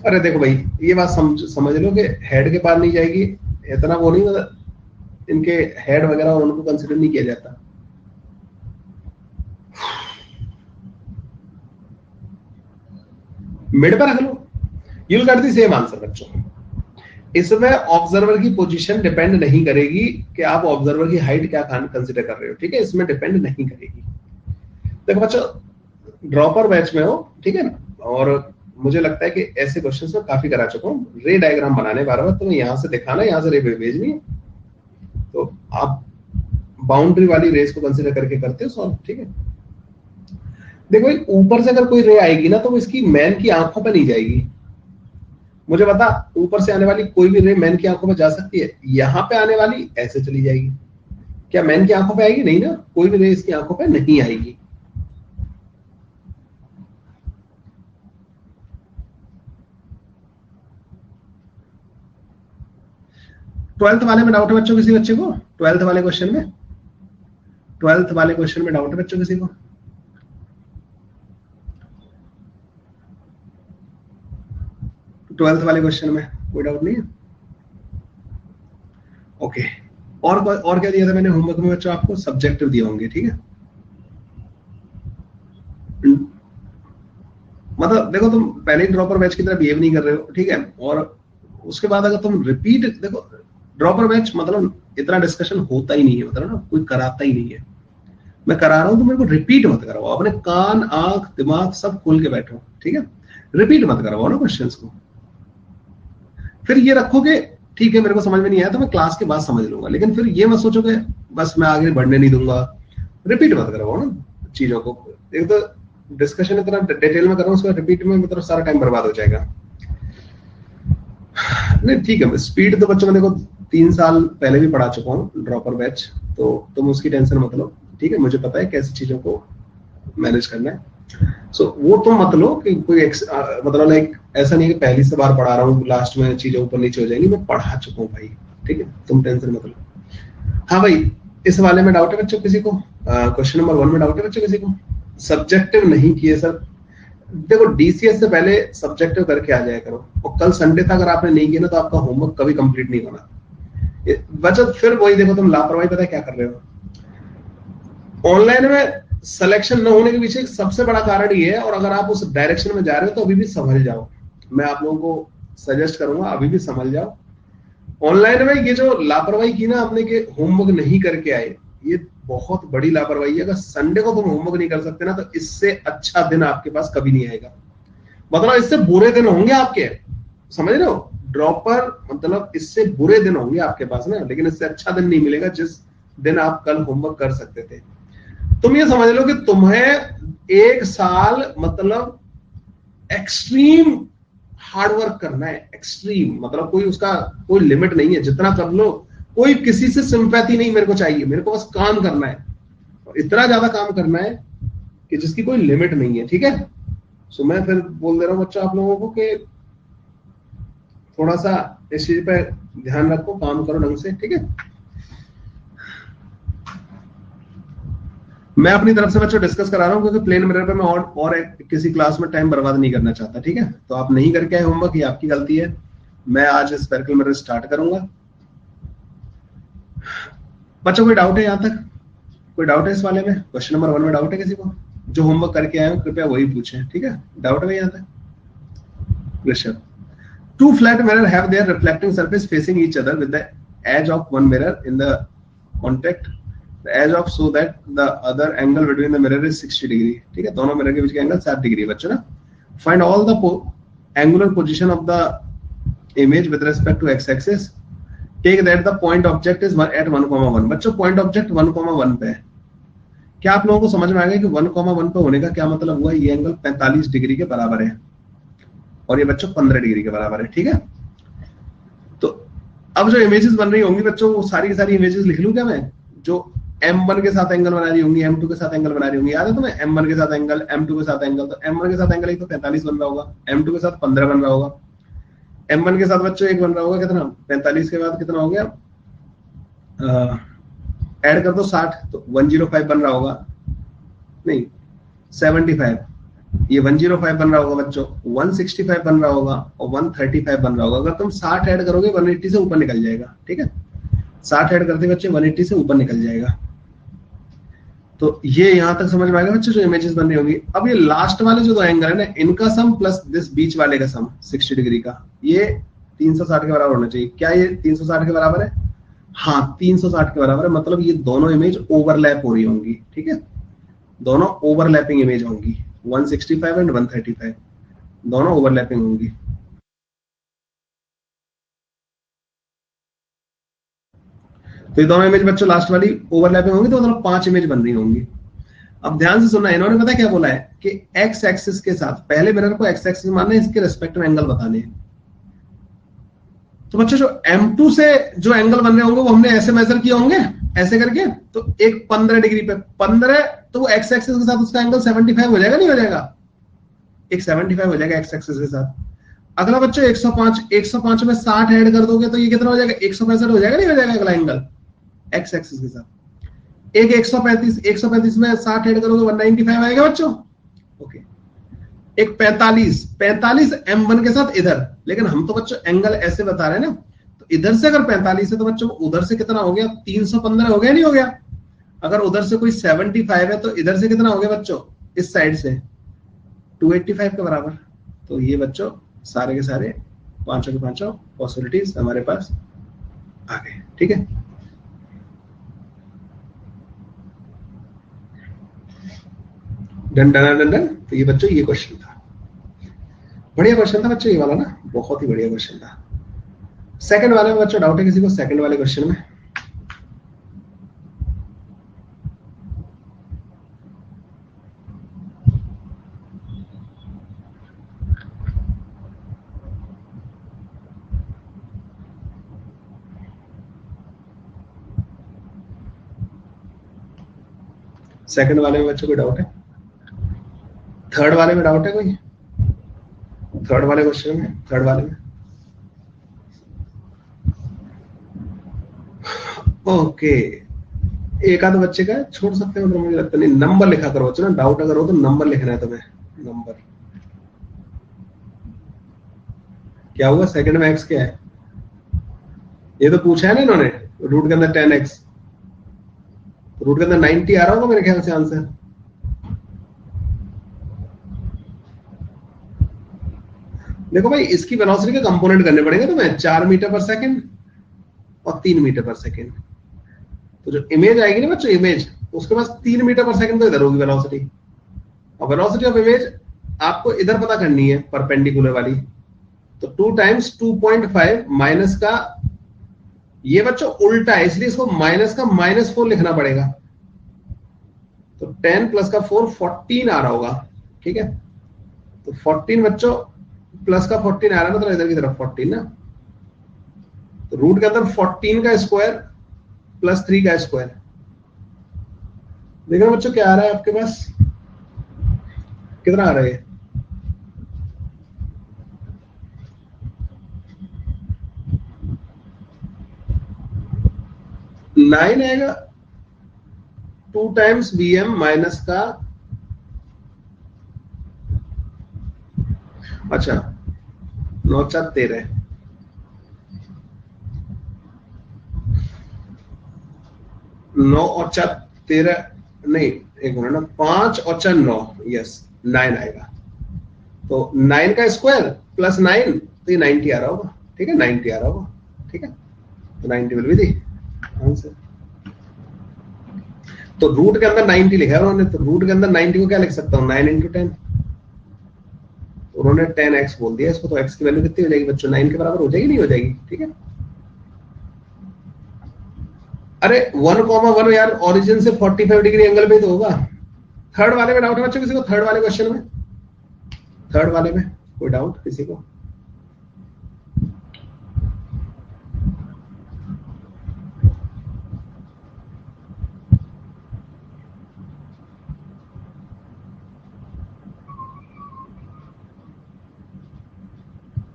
अरे देखो भाई ये बात समझ लो कि हेड के पार नहीं जाएगी, इतना वो नहीं, मतलब इनके हेड वगैरह उनको कंसीडर नहीं किया जाता। मिड पर रख लो, you will get the same answer बच्चों। इसमें ऑब्जर्वर की पोजीशन डिपेंड नहीं करेगी कि आप ऑब्जर्वर की हाइट क्या कंसीडर कर रहे हो, ठीक है। इसमें डिपेंड नहीं करेगी। देखो बच्चों ड्रॉपर बैच में हो, ठीक है ना, और मुझे लगता है कि ऐसे क्वेश्चंस में काफी करा चुका हूँ, रे डायग्राम बनाने बार बार, तो यहाँ से दिखाना, यहाँ से रे भेजनी है, तो आप बाउंड्री वाली रेस को कंसीडर करके करते हो सॉल्व, ठीक है। देखो ऊपर से अगर कोई रे आएगी ना तो वो इसकी मैन की आंखों पे नहीं जाएगी, मुझे पता ऊपर से आने वाली कोई भी रे मैन की आंखों पे जा सकती है, यहाँ पे आने वाली ऐसे चली जाएगी, क्या मैन की आंखों पे आएगी? नहीं ना, कोई भी रे इसकी आंखों पे नहीं आएगी। ट्वेल्थ वाले में डाउट है बच्चों किसी बच्चे को? ट्वेल्थ वाले क्वेश्चन में, ट्वेल्थ वाले क्वेश्चन में डाउट है बच्चों किसी को? ट्वेल्थ वाले क्वेश्चन में कोई डाउट नहीं है? ओके, और क्या दिया था मैंने होमवर्क में बच्चों आपको? सब्जेक्टिव दिए होंगे, ठीक है। मतलब देखो तुम पहले ही ड्रॉपर बैच की तरह बिहेव नहीं कर रहे हो, ठीक है, और उसके बाद अगर तुम रिपीट, देखो ड्रॉपर बैच मतलब इतना डिस्कशन होता ही नहीं है, मतलब ना कोई कराता ही नहीं है, मैं करा रहा हूं तो मेरे को रिपीट मत करवाओ, अपने कान आंख दिमाग सब खोल के बैठो, ठीक है, रिपीट मत करवाओ ना क्वेश्चंस को। फिर ये रखोगे ठीक है मेरे को समझ में नहीं आया तो मैं क्लास के बाद समझ लूंगा, लेकिन फिर ये मत सोचोगे बस मैं आगे बढ़ने नहीं दूंगा, रिपीट मत करवाओ ना चीजों को। एक तो डिस्कशन इतना डिटेल में कर रहा हूँ, उसको रिपीट में मतलब सारा टाइम बर्बाद हो जाएगा। नहीं ठीक है, स्पीड तो बच्चों में देखो 3 साल पहले भी पढ़ा चुका हूँ ड्रॉपर बैच, तो तुम उसकी टेंशन मत लो, ठीक है, मुझे पता है कैसी चीजों को मैनेज करना है। सो वो तुम मत लो कि कोई मतलब लाइक ऐसा नहीं है कि पहली से बार पढ़ा रहा हूँ लास्ट में चीजें ऊपर नीचे हो जाएंगी, मैं पढ़ा चुका हूँ भाई, ठीक है, तुम टेंशन मत लो। हाँ भाई, इस वाले में डाउट है बच्चों किसी को? क्वेश्चन नंबर 1 में डाउट है बच्चों किसी को? सब्जेक्टिव नहीं किए सर, देखो डीसीएस से पहले सब्जेक्टिव करके आ जाया करो, और कल संडे था अगर आपने नहीं किया ना तो आपका होमवर्क कभी कंप्लीट नहीं होना। बचत फिर वही, देखो तुम लापरवाही पता है क्या कर रहे हो, ऑनलाइन में सिलेक्शन न होने के पीछे सबसे बड़ा कारण ये है, और अगर आप उस डायरेक्शन में जा रहे हो तो अभी भी संभल जाओ, मैं आप लोगों को सजेस्ट करूंगा अभी भी संभल जाओ। ऑनलाइन में ये जो लापरवाही की ना आपने, के होमवर्क नहीं करके आए, ये बहुत बड़ी लापरवाही है। अगर संडे को तुम होमवर्क नहीं कर सकते ना तो इससे अच्छा दिन आपके पास कभी नहीं आएगा, मतलब इससे बुरे दिन होंगे आपके, समझ रहे हो, ड्रॉपर मतलब इससे बुरे दिन होंगे आपके पास ना, लेकिन इससे अच्छा दिन नहीं मिलेगा जिस दिन आप कल होमवर्क कर सकते थे। तुम ये समझ लो कि तुम्हें 1 साल मतलब एक्सट्रीम हार्ड वर्क करना है, एक्सट्रीम मतलब कोई उसका कोई लिमिट नहीं है, जितना कर लो, कोई किसी से सिंपैथी नहीं मेरे को चाहिए, मेरे को बस काम करना है, और इतना ज्यादा काम करना है कि जिसकी कोई लिमिट नहीं है, ठीक है। सो मैं फिर बोल दे रहा हूँ बच्चा आप लोगों को कि थोड़ा सा इस चीज पे ध्यान रखो, काम करो ढंग से, ठीक है। मैं अपनी तरफ से बच्चों डिस्कस करा रहा हूँ क्योंकि प्लेन मिरर पे मैं और किसी क्लास में टाइम बर्बाद नहीं करना चाहता, ठीक है। तो आप नहीं करके आए होमवर्क, ये आपकी गलती है। मैं आज स्पेरिकल मिरर स्टार्ट करूंगा। बच्चों कोई डाउट है यहाँ तक? कोई डाउट है इस वाले में? क्वेश्चन नंबर 1 में डाउट है किसी को? जो होमवर्क करके आए हो कृपया वही पूछें, ठीक है। डाउट है यहाँ तक? Rishabh, 2 flat mirror have their reflecting surface facing each other with the edge of one mirror in the contact, the edge of so that the other angle between the mirror is 60 degree, ठीक है। दोनों mirror के बीच का angle 60 degree है बच्चों ना। Find all the angular position of the image with respect to x axis, take that the point object is at 1,1। बच्चों point object 1,1 पे है। क्या आप लोगों को समझ में आ गया कि 1,1 पे होने का क्या मतलब हुआ? ये एंगल 45 डिग्री के बराबर है और ये बच्चों 15 डिग्री के बराबर है, ठीक है। तो अब जो इमेजेस बन रही होंगी बच्चों, वो सारी की सारी इमेजेस लिख लूं क्या मैं? जो M1 के साथ एंगल बना रही होंगी, M2 के साथ एंगल बना रही होंगी, याद है तुम्हें? M1 के साथ एंगल, M2 के साथ एंगल, तो M1 के साथ एंगल एक तो 45 बन रहा होगा, M2 के साथ 15 बन रहा होगा, M1 के साथ बच्चों एक बन रहा होगा, कितना? 45 के बाद कितना हो गया? ऐड कर दो 60, तो 105 बन रहा होगा, नहीं 75, ये 105 बन रहा होगा बच्चों, 165 बन रहा होगा और 135 बन रहा होगा। अगर तुम 60 ऐड करोगे 180 से ऊपर निकल जाएगा, ठीक है। 60 ऐड करते बच्चे 180 से ऊपर निकल जाएगा। तो ये यहां तक समझ में आ गया बच्चे जो इमेजेस बन रही होंगी। अब ये लास्ट वाले जो 2 एंगल है ना, इनका सम प्लस दिस बीच वाले का सम 60 डिग्री का, ये 360 के बराबर होना चाहिए। क्या ये 360 के बराबर है? हाँ 360 के बराबर है, मतलब ये दोनों इमेज ओवरलैप हो रही होंगी, ठीक है, दोनों ओवरलैपिंग इमेज होंगी। 165 एंड 135 दोनों ओवरलैपिंग होंगी। तो ये दोनों इमेज बच्चों लास्ट वाली ओवरलैपिंग होंगी, तो मतलब 5 इमेज बन रही होंगी। अब ध्यान से सुनना, इन्होंने पता क्या बोला है कि एक्स एक्सिस के साथ पहले मिरर को एक्स एक्सिस मानना है, इसके रिस्पेक्ट में एंगल बताने हैं। तो बच्चों जो M2 से जो एंगल बन रहे होंगे वो हमने ऐसे मेजर किए होंगे, ऐसे करके। तो एक 15 डिग्री पे 15, तो वो एक्स एक्सिस के साथ उसका एंगल 75 हो जाएगा, नहीं हो जाएगा? एक 75 हो जाएगा एक्स एक्सिस के साथ। अगला बच्चों 105 में 60 ऐड कर दोगे तो ये कितना हो जाएगा? 165 हो जाएगा, नहीं हो जाएगा अगला एंगल एक्स एक्सिस के साथ। एक 135 में 60 ऐड करोगे 195 आएगा बच्चों। ओके, एक 45 M1 के साथ इधर, लेकिन हम तो बच्चों एंगल ऐसे बता रहे हैं ना, तो इधर से अगर 45 है तो बच्चों उधर से कितना हो गया? 315 हो गया, नहीं हो गया? अगर उधर से कोई 75 है तो इधर से कितना हो गया बच्चों? इस साइड से 285 के बराबर। तो ये बच्चों सारे के सारे पांचों के पांचों पॉसिबिलिटीज हमारे पास आ गए। ठीक है, डन डन डन डन। तो ये बच्चों ये क्वेश्चन था, बढ़िया क्वेश्चन था बच्चों ये वाला ना, बहुत ही बढ़िया क्वेश्चन था। सेकंड वाले में बच्चों डाउट है किसी को? सेकंड वाले क्वेश्चन में सेकंड वाले में बच्चों को डाउट है? थर्ड वाले में डाउट है कोई? थर्ड वाले क्वेश्चन में, थर्ड वाले में ओके, एक आध बच्चे का छोड़ सकते हैं, तो मुझे लगता नहीं। नंबर लिखा करो बच्चों ना, डाउट अगर हो तो नंबर लिखना है तुम्हें। नंबर क्या हुआ? सेकंड में एक्स क्या है? ये तो पूछा है ना इन्होंने, रूट के अंदर 10x, रूट के अंदर 90 आ रहा होगा मेरे ख्याल से आंसर। देखो भाई, इसकी वेलोसिटी के कंपोनेंट करने पड़ेंगे तुम्हें, 4 मीटर पर सेकंड और 3 मीटर पर सेकंड। तो जो इमेज आएगी ना बच्चों, इमेज, उसके पास 3 मीटर पर सेकंड तो इधर होगी वेलोसिटी, और वेलोसिटी ऑफ इमेज आपको इधर पता करनी है, परपेंडिकुलर वाली। तो 2 टाइम्स 2.5 माइनस का, ये बच्चों उल्टा है इसलिए इसको माइनस का -4 लिखना पड़ेगा। तो 10 प्लस का 4 14 आ रहा होगा। ठीक है, तो 14 बच्चों प्लस का 14 आ रहा है ना, तो इधर की तरफ 14 ना, तो रूट के अंदर 14 का स्क्वायर प्लस 3 का स्क्वायर। देखना बच्चों क्या आ रहा है आपके पास, कितना आ रहा है? 9 आएगा। 2 टाइम्स bm माइनस का, अच्छा 9 4 13, 9 और 4 13, नहीं एक मिनट ना, 5 और 4 9, यस 9 आएगा। तो 9 का स्क्वायर प्लस 9, तो ये 90 आ रहा होगा। ठीक है, 90 आ रहा होगा। ठीक है, तो 90 विल बी दी आंसर। तो रूट के अंदर 90 लिखा है उन्होंने, तो रूट के अंदर 90 को क्या लिख सकता हूँ? 9 इंटू 10। उन्होंने 10x बोल दिया इसको, तो x की वैल्यू कितनी हो जाएगी बच्चों? 9 के बराबर हो जाएगी, नहीं हो जाएगी? ठीक है, अरे 1,1 यार, ओरिजिन से 45 डिग्री एंगल में तो होगा। थर्ड वाले में डाउट है बच्चों किसी को? थर्ड वाले क्वेश्चन में, थर्ड वाले में कोई डाउट किसी को?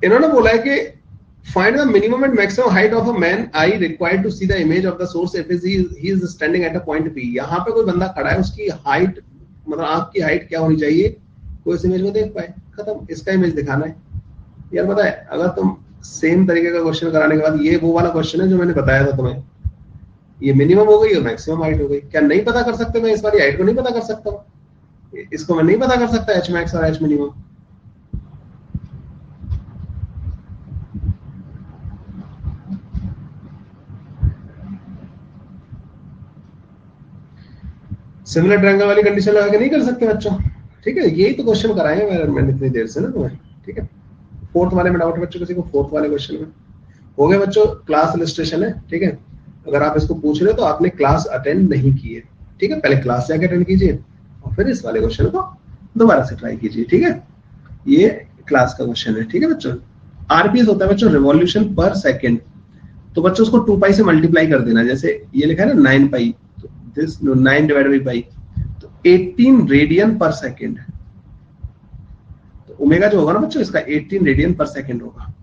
इन्होंने बोला है कि find the minimum and maximum height of a man eye required to see the image of the source if he is standing at a point P। यहाँ पे कोई बंदा खड़ा है, उसकी हाइट मतलब आंख की हाइट क्या होनी चाहिए कोई इस इमेज को देख पाए, खत्म, इसका इमेज दिखाना है। यार पता है, अगर तुम सेम तरीके का क्वेश्चन कराने के बाद, ये वो वाला क्वेश्चन है जो मैंने बताया था तुम्हें, ये मिनिमम हो गई और मैक्सिमम हाइट हो गई। क्या नहीं पता कर सकते? मैं इस वाली हाइट को नहीं पता कर सकता, इसको मैं नहीं पता कर सकता, एच मैक्स और एच मिनिमम। सिमिलर ट्रायंगल वाली कंडीशन लगा के नहीं कर सकते बच्चों। ठीक है, यही तो क्वेश्चन कराए मैंने इतनी देर से ना तुम्हें। ठीक है, फोर्थ वाले में डाउट बच्चों किसी को? फोर्थ वाले क्वेश्चन में हो गया बच्चों, क्लास इलस्ट्रेशन है। ठीक है, अगर आप इसको पूछ रहे हो तो आपने क्लास अटेंड नहीं की है। ठीक है, पहले क्लास जाके अटेंड कीजिए और फिर इस वाले क्वेश्चन को दोबारा से ट्राई कीजिए। ठीक है, ये क्लास का क्वेश्चन है। ठीक है बच्चों, आरपीएस होता है बच्चों रिवॉल्यूशन पर सेकेंड। तो बच्चों उसको 2 पाई से मल्टीप्लाई कर देना। जैसे ये लिखा है ना 9 पाई, तो दिस 9 डिवाइडेड बाई पाई, तो 18 रेडियन पर सेकेंड। तो ओमेगा जो होगा ना बच्चों इसका 18 रेडियन पर सेकेंड होगा।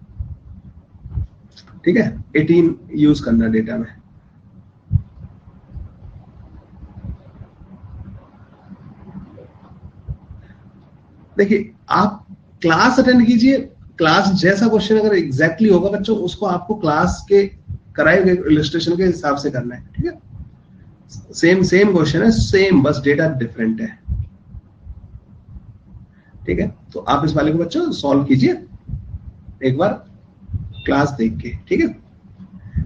ठीक है, 18 यूज करना डेटा में। देखिए आप क्लास अटेंड कीजिए, क्लास जैसा क्वेश्चन अगर एग्जैक्टली होगा बच्चों, उसको आपको क्लास के कराए गए इलस्ट्रेशन के हिसाब से करना है। ठीक है, सेम क्वेश्चन है, सेम, बस डेटा डिफरेंट है। ठीक है, तो आप इस वाले को बच्चों सॉल्व कीजिए एक बार क्लास देख के। ठीक है,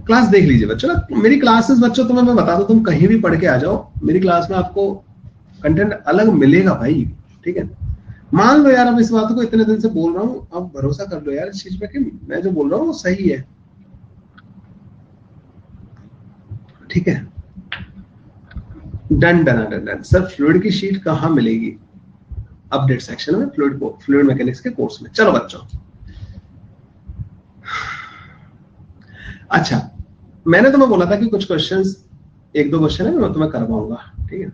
क्लास देख लीजिए बच्चों ना। मेरी क्लासेस बच्चों तुम्हें मैं बता दूं, तुम कहीं भी पढ़ के आ जाओ, मेरी क्लास में आपको कंटेंट अलग मिलेगा भाई। ठीक है, मान लो यार, अब इस बात को इतने दिन से बोल रहा हूं, अब भरोसा कर लो यार इस चीज पे कि मैं जो बोल रहा हूँ वो सही है। ठीक है, done done done done. Sir fluid की शीट कहाँ मिलेगी? अपडेट सेक्शन में, फ्लूइड मैकेनिक्स के कोर्स में। चलो बच्चों, अच्छा मैंने तुम्हें बोला था कि कुछ क्वेश्चंस, 1-2 क्वेश्चन है मैं तुम्हें करवाऊंगा। ठीक है,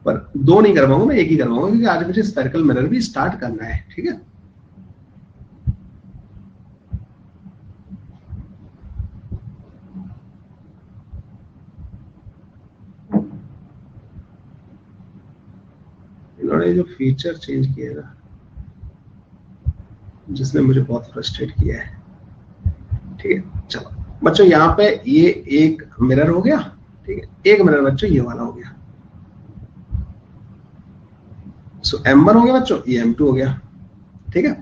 पर 2 नहीं करवाऊंगा, मैं 1 ही करवाऊंगा, क्योंकि आज मुझे स्फेरिकल मिरर भी स्टार्ट करना है। ठीक है, इन्होंने जो फीचर चेंज किया है ना, जिसने मुझे बहुत फ्रस्ट्रेट किया है। ठीक है, चलो बच्चों, यहाँ पे ये एक मिरर हो गया। ठीक है, एक मिरर बच्चों ये वाला हो गया। सो M1 हो गया बच्चों, ये M2 हो गया। ठीक है,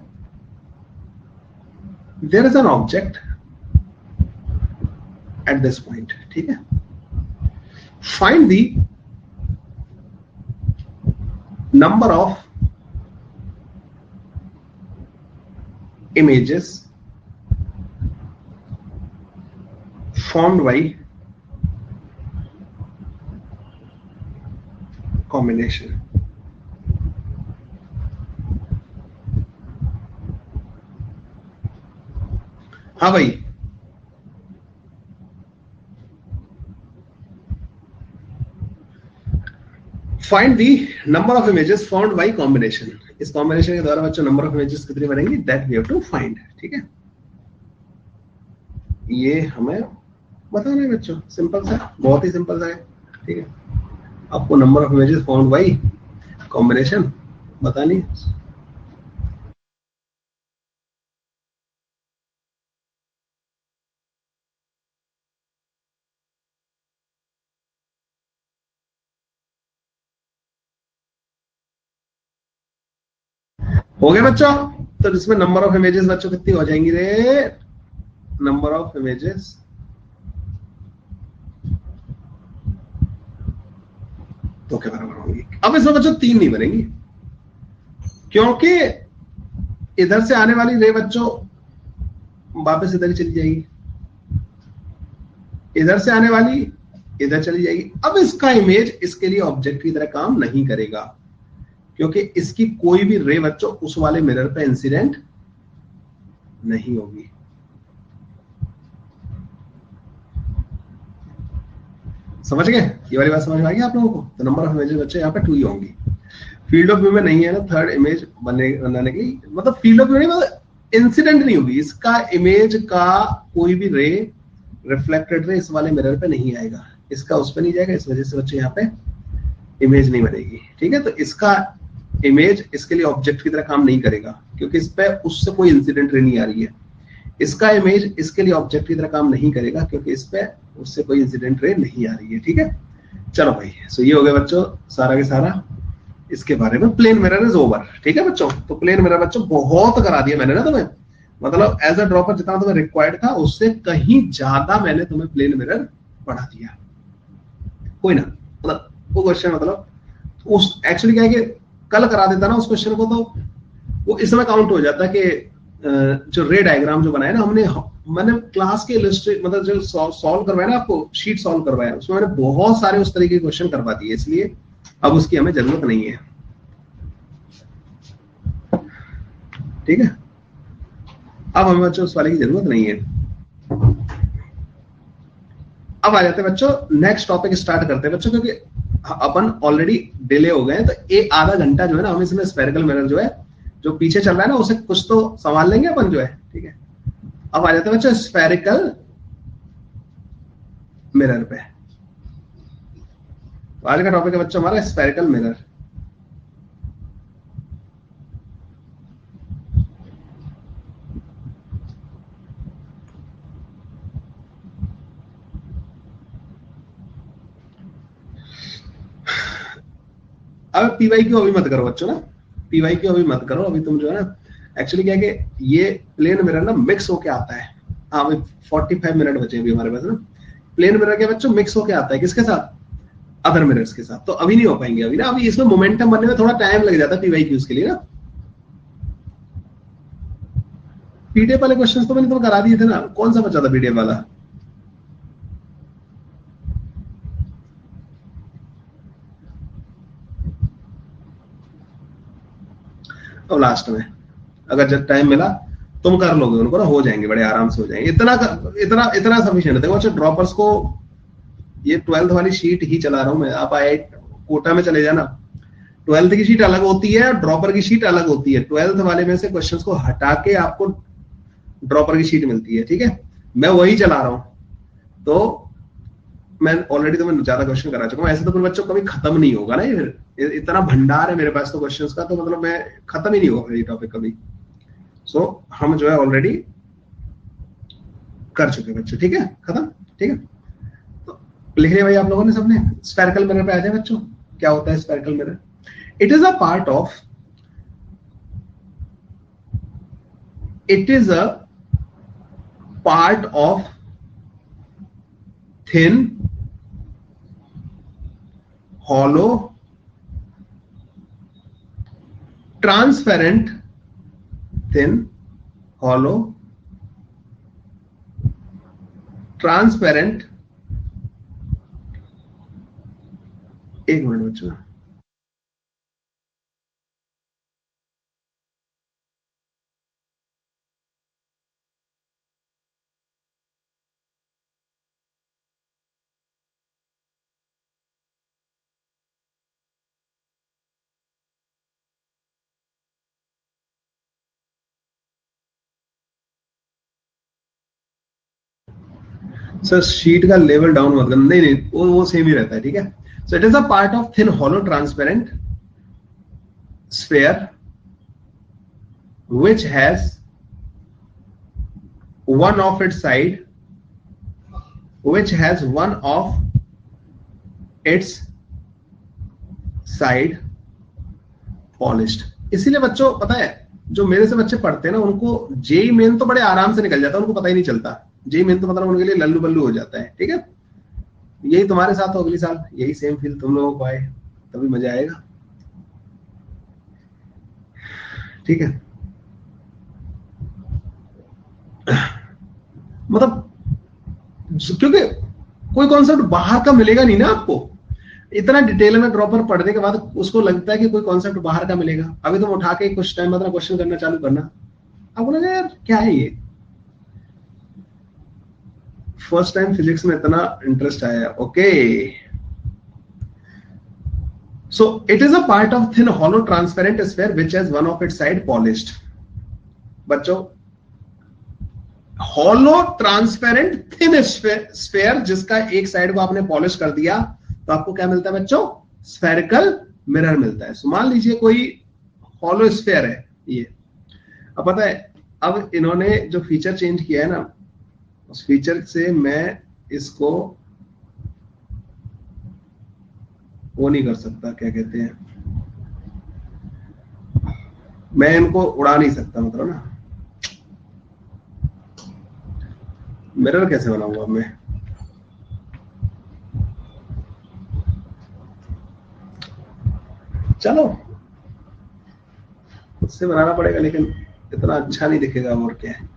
there is an object at this point. ठीक है, find the number of images formed by combination। हाँ भाई, find the number of images formed by combination. इस कॉम्बिनेशन के द्वारा बच्चों नंबर ऑफ इमेजेस कितनी बनेंगी, that we have to find. ठीक है, ये हमें बताना है बच्चों, सिंपल सा, बहुत ही सिंपल सा है। ठीक है, आपको number of images formed by combination बतानी है। हो गया बच्चों? तो इसमें नंबर ऑफ इमेजेस बच्चों कितनी हो जाएंगी रे? नंबर ऑफ इमेजेस तो क्या बराबर होंगी? अब इसमें बच्चों 3 नहीं बनेंगी, क्योंकि इधर से आने वाली रे बच्चों वापस इधर ही चली जाएगी, इधर से आने वाली इधर चली जाएगी। अब इसका इमेज इसके लिए ऑब्जेक्ट की तरह काम नहीं करेगा, क्योंकि इसकी कोई भी रे बच्चों उस वाले मिरर पे इंसिडेंट नहीं होगी। समझ गए? ये वाली बात समझ में आ गई आप लोगों को? तो नंबर ऑफ इमेजेस बच्चे यहाँ पे 2 ही होंगी। फील्ड ऑफ व्यू में नहीं है ना थर्ड इमेज बनाने की, मतलब फील्ड ऑफ व्यू नहीं, मतलब इंसिडेंट नहीं होगी, इसका इमेज का कोई भी रे, रिफ्लेक्टेड रे इस वाले मिरर पे नहीं आएगा, इसका उस पे नहीं जाएगा, इस वजह से बच्चे यहाँ पे इमेज नहीं बनेगी। ठीक है, तो इसका इमेज इसके लिए ऑब्जेक्ट की तरह काम नहीं करेगा, क्योंकि इस पे उससे कोई इंसिडेंट रे नहीं आ रही है। इसका इमेज इसके लिए ऑब्जेक्ट की तरह काम नहीं करेगा, क्योंकि इस पे उससे कोई इंसिडेंट रे नहीं आ रही है। ठीक है, चलो भाई, सो ये हो गया बच्चों सारा के सारा इसके बारे में। Plane mirror is over. ठीक है बच्चों, तो प्लेन मिरर बच्चों बहुत करा दिया मैंने ना तुम्हें, मतलब एज अ ड्रॉपर जितना तुम्हें रिक्वायर्ड था उससे कहीं ज्यादा मैंने तुम्हें प्लेन मिरर पढ़ा दिया। कोई ना, मतलब वो क्वेश्चन मतलब उस एक्चुअली क्या है कि कल करा देता ना उस क्वेश्चन को, तो वो इस समय काउंट हो जाता कि जो रे डायग्राम जो बनाया ना हमने, मैंने क्लास के इलस्ट्रेट मतलब जो सॉल्व करवाया ना, आपको शीट सॉल्व करवाया, उसमें मैंने बहुत सारे उस तरीके के क्वेश्चन करवा दिए, इसलिए अब उसकी हमें जरूरत नहीं है। ठीक है, अब हमें बच्चों उस वाले की जरूरत नहीं है। अब आ जाते हैं बच्चों, नेक्स्ट टॉपिक स्टार्ट करते हैं बच्चों, क्योंकि अपन ऑलरेडी डिले हो गए हैं, तो एक आधा घंटा जो है ना हम इसमें स्फेरिकल मिरर जो है जो पीछे चल रहा है ना उसे कुछ तो संभाल लेंगे अपन जो है। ठीक है, अब आ जाते हैं बच्चों स्फेरिकल मिरर पे। आज का टॉपिक है बच्चों हमारा स्फेरिकल मिरर। अब पीवाई क्यू अभी मत करो बच्चों ना, पीवाई क्यू अभी मत करो, अभी तुम जो है ना एक्चुअली क्या है कि ये प्लेन मिरर ना मिक्स होके आता है। हाँ भाई 45 मिनट बचे अभी हमारे पास ना। प्लेन मिरर के बच्चों मिक्स होके आता है किसके साथ, अदर मिरर्स के साथ, तो अभी नहीं हो पाएंगे अभी ना, अभी इसमें मोमेंटम बनने में थोड़ा टाइम लग जाता है पीवाई क्यूज के लिए ना। पीडीएफ वाले क्वेश्चंस तो मैंने तुम्हें करा दिए थे ना, कौन सा बचा था पीडीएफ वाला? तो लास्ट में अगर जब टाइम मिला तुम कर लोगे उनको ना, हो जाएंगे बड़े आराम से हो जाएंगे, इतना इतना इतना सफिशिएंट है। देखो अच्छा ड्रॉपर्स को ये 12th वाली शीट ही चला रहा हूं मैं, आप आए कोटा में चले जाना, 12th की शीट अलग होती है, ड्रॉपर की शीट अलग होती है। 12th वाले में से क्वेश्चंस को हटा के आपको ड्रॉपर की शीट मिलती है। ठीक है, मैं वही चला रहा हूं, तो मैं ऑलरेडी तो मैं ज्यादा क्वेश्चन करा चुका हूं। ऐसे तो फिर बच्चों कभी खत्म नहीं होगा ना, ये इतना भंडार है मेरे पास तो क्वेश्चंस का, तो मतलब मैं खत्म ही नहीं होगा ये टॉपिक कभी। सो हम जो है ऑलरेडी कर चुके बच्चों। ठीक है, खत्म। ठीक है, तो लिख लिया भाई आप लोगों ने सबने? स्फेरिकल मिरर पे आ जाए बच्चों, क्या होता है spherical mirror? It is a part of, it is a part of thin hollow transparent thin hollow transparent, एक मिनट बच्चों, सर शीट का लेवल डाउन मत करना, नहीं नहीं वो सेम ही रहता है। ठीक है, so it is a part of thin hollow transparent sphere which has one of its side, which has one of its side polished। इसीलिए बच्चों पता है जो मेरे से बच्चे पढ़ते हैं ना उनको जेई मेन तो बड़े आराम से निकल जाता है, उनको पता ही नहीं चलता। जेई मेन तो मतलब उनके लिए लल्लू बल्लू हो जाता है। ठीक है, यही तुम्हारे साथ हो अगले साल, यही सेम फील तुम लोगों को आए, तभी मजा आएगा। ठीक है, मतलब क्योंकि कोई कॉन्सेप्ट बाहर का मिलेगा नहीं ना आपको, इतना डिटेल में ड्रॉपर पढ़ने के बाद उसको लगता है कि कोई कॉन्सेप्ट बाहर का मिलेगा। अभी तुम उठा के कुछ टाइम बाद क्वेश्चन करना चालू करना, आपको लगा यार क्या है ये, फर्स्ट टाइम फिजिक्स में इतना इंटरेस्ट आया। Okay, so it is a part of thin hollow transparent sphere which has one of its side polished। बच्चों hollow transparent thin sphere जिसका एक साइड को आपने पॉलिश कर दिया तो आपको क्या मिलता है बच्चों? स्फेरिकल मिरर मिलता है। मान लीजिए कोई hollow sphere है ये, अब पता है अब इन्होंने जो फीचर चेंज किया है ना, उस फीचर से मैं इसको वो नहीं कर सकता, क्या कहते हैं, मैं इनको उड़ा नहीं सकता, मतलब ना मिरर कैसे बनाऊंगा मैं? चलो उससे बनाना पड़ेगा, लेकिन इतना अच्छा नहीं दिखेगा और क्या है।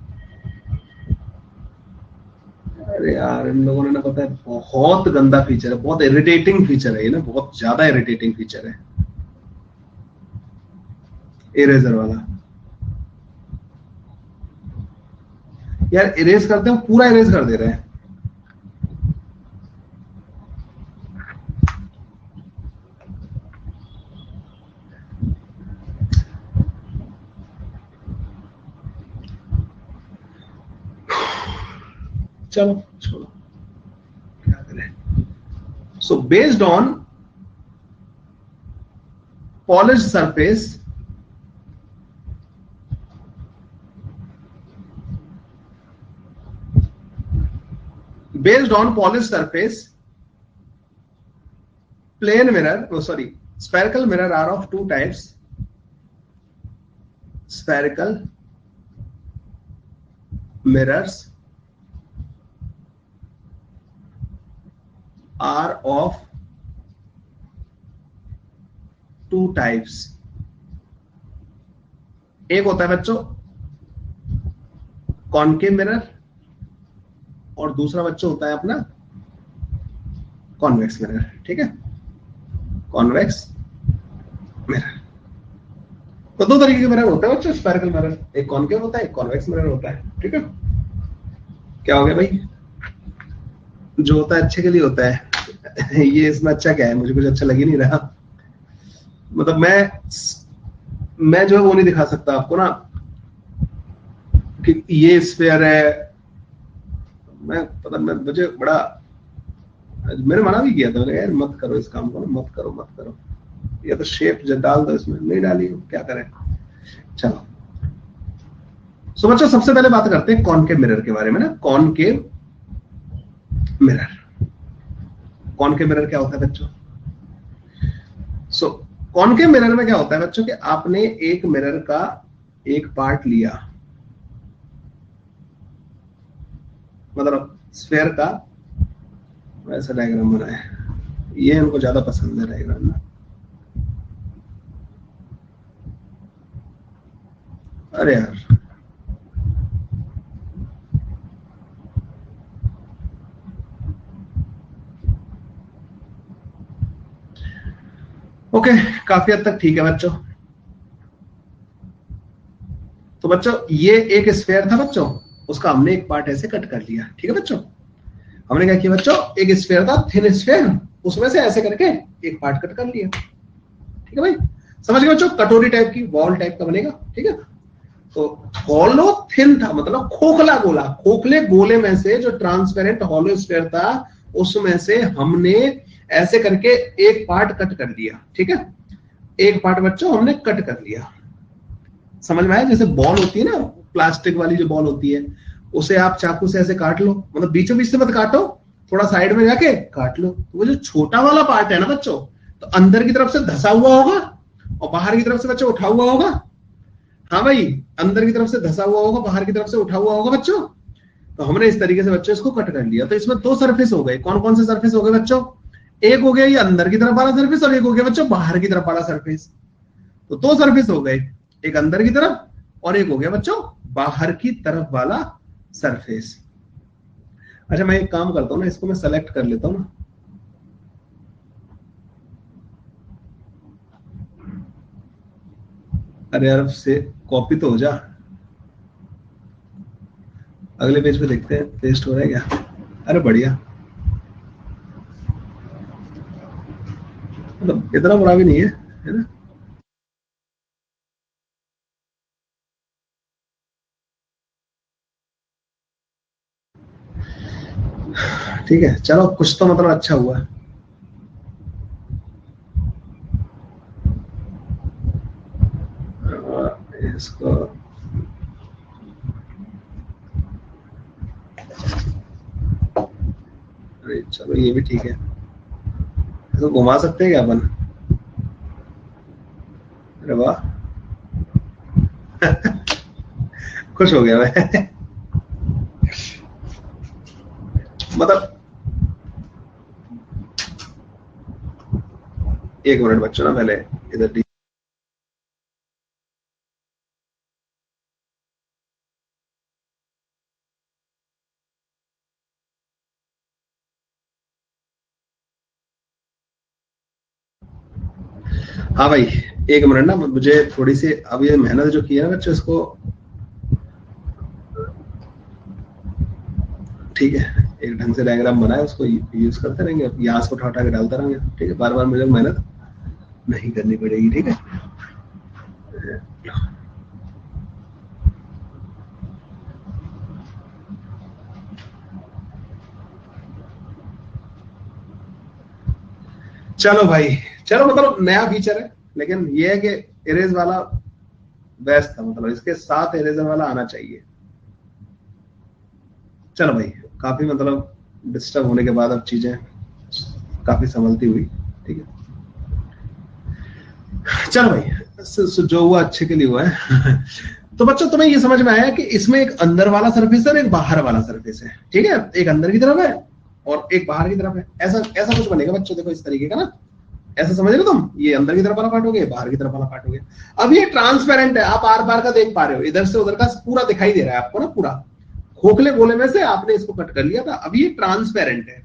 अरे यार इन लोगों ने ना, पता है बहुत गंदा फीचर है, बहुत इरिटेटिंग फीचर है ये ना, बहुत ज्यादा इरिटेटिंग फीचर है इरेजर वाला। यार इरेज करते हैं, पूरा इरेज कर दे रहे हैं। चलो छोड़ो, क्या करें। So based on polish surface, based on polished surface, plane mirror, oh sorry, spherical mirror are of two types. Spherical mirrors are of two types. एक होता है बच्चों कॉनकेव मिरर, और दूसरा बच्चों होता है अपना कॉन्वेक्स मिरर। ठीक है, कॉन्वेक्स मिरर। तो दो तरीके के मिरर होते हैं बच्चों स्फेरिकल मिरर, एक कॉनकेव होता है, एक कॉन्वेक्स मिरर होता है। ठीक है, क्या हो गया भाई, जो होता है अच्छे के लिए होता है। ये इसमें अच्छा क्या है, मुझे कुछ अच्छा लग ही नहीं रहा। मतलब मैं जो है वो नहीं दिखा सकता आपको ना कि ये स्फेयर है। मैं पता मैं मुझे बड़ा, मैंने मना भी किया था, मैंने यार मत करो इस काम को, मत करो मत करो, या तो शेप डाल दो, इसमें नहीं डाली, क्या करें। चलो सो बच्चों सबसे पहले बात करते हैं कॉनकेव मिरर के बारे में ना। कॉनकेव मिरर, कॉनकेव मिरर क्या होता है बच्चों। सो कॉनकेव मिरर में क्या होता है बच्चों कि आपने एक मिरर का एक पार्ट लिया, मतलब स्फेयर का वैसा डायग्राम बनाया, ये इनको ज्यादा पसंद है डायग्राम ना। अरे यार ओके, काफी हद तक ठीक है बच्चों। तो बच्चों ये एक स्फेयर था बच्चों, उसका हमने एक पार्ट ऐसे कट कर लिया। ठीक है बच्चों, हमने क्या किया बच्चों, एक स्फेयर था थिन स्फेयर, उसमें से ऐसे करके एक पार्ट कट कर लिया। ठीक है भाई, समझ गए बच्चों, कटोरी टाइप की बॉल टाइप का बनेगा। ठीक है, तो हॉलो थिन था, मतलब खोखला गोला, खोखले गोले में से जो ट्रांसपेरेंट हॉलो स्फेयर था उसमें से हमने ऐसे करके एक पार्ट कट कर दिया। ठीक है, एक पार्ट बच्चों हमने कट कर लिया। समझ में आया, जैसे बॉल होती है ना, प्लास्टिक वाली जो बॉल होती है, उसे आप चाकू से ऐसे काट लो, मतलब बीचों बीच से मत काटो, थोड़ा साइड में जाके काट लो। तो वो जो छोटा वाला पार्ट है ना बच्चों, तो अंदर की तरफ से धसा हुआ होगा और बाहर की तरफ से बच्चों उठा हुआ होगा। हाँ भाई, अंदर की तरफ से धसा हुआ होगा, बाहर की तरफ से उठा हुआ होगा बच्चों। तो हमने इस तरीके से बच्चों इसको कट कर लिया। तो इसमें दो सरफेस हो गए, कौन कौन से सरफेस हो गए बच्चों, एक हो गया ये अंदर की तरफ वाला सरफेस और एक हो गया बच्चों बाहर की तरफ वाला सरफेस। तो दो सरफेस हो गए, एक अंदर की तरफ और एक हो गया बच्चों बाहर की तरफ वाला सरफेस। अच्छा मैं एक काम करता हूँ ना, इसको मैं सेलेक्ट कर लेता हूँ ना। अरे यार से कॉपी तो हो जा, अगले पेज पे देखते हैं पेस्ट हो रहा है क्या। अरे बढ़िया, मतलब इतना बुरा भी नहीं है ना। ठीक है चलो, कुछ तो मतलब अच्छा हुआ। इसको अरे चलो ये भी ठीक है, इसको घुमा सकते हैं क्या अपन। अरे वाह खुश हो गया मैं। मतलब एक मिनट बच्चों ना, पहले इधर डी, हाँ भाई एक मिनट ना, मुझे थोड़ी सी अब ये मेहनत जो की है ना बच्चों, इसको ठीक है एक ढंग से डायग्राम बनाए, उसको यूज करते रहेंगे, यहाँ से उठा के डालते रहेंगे, ठीक है, बार बार मुझे मेहनत नहीं करनी पड़ेगी, ठीक है। चलो भाई, चलो मतलब नया फीचर है, लेकिन ये है कि इरेज वाला बेस्ट था, मतलब इसके साथ इरेजर वाला आना चाहिए। चलो भाई, काफी मतलब डिस्टर्ब होने के बाद अब चीजें काफी संभलती हुई, ठीक है। चलो भाई, जो हुआ अच्छे के लिए हुआ है। तो बच्चों तुम्हें ये समझ में आया कि इसमें एक अंदर वाला सरफेस है और एक बाहर वाला सरफेस है, ठीक है, एक अंदर की तरफ है और एक बाहर की तरफ है, ऐसा ऐसा कुछ बनेगा बच्चों, देखो इस तरीके का ना, ऐसा समझ रहे हो तुम, ये अंदर की तरफ वाला पार्ट हो गया, बाहर की तरफ वाला पार्ट हो गया। अब ये ट्रांसपेरेंट है, आप आर पार का देख पा रहे हो, इधर से उधर का पूरा दिखाई दे रहा है आपको ना, पूरा खोखले गोले में से आपने इसको कट कर लिया था, अब ये ट्रांसपेरेंट है।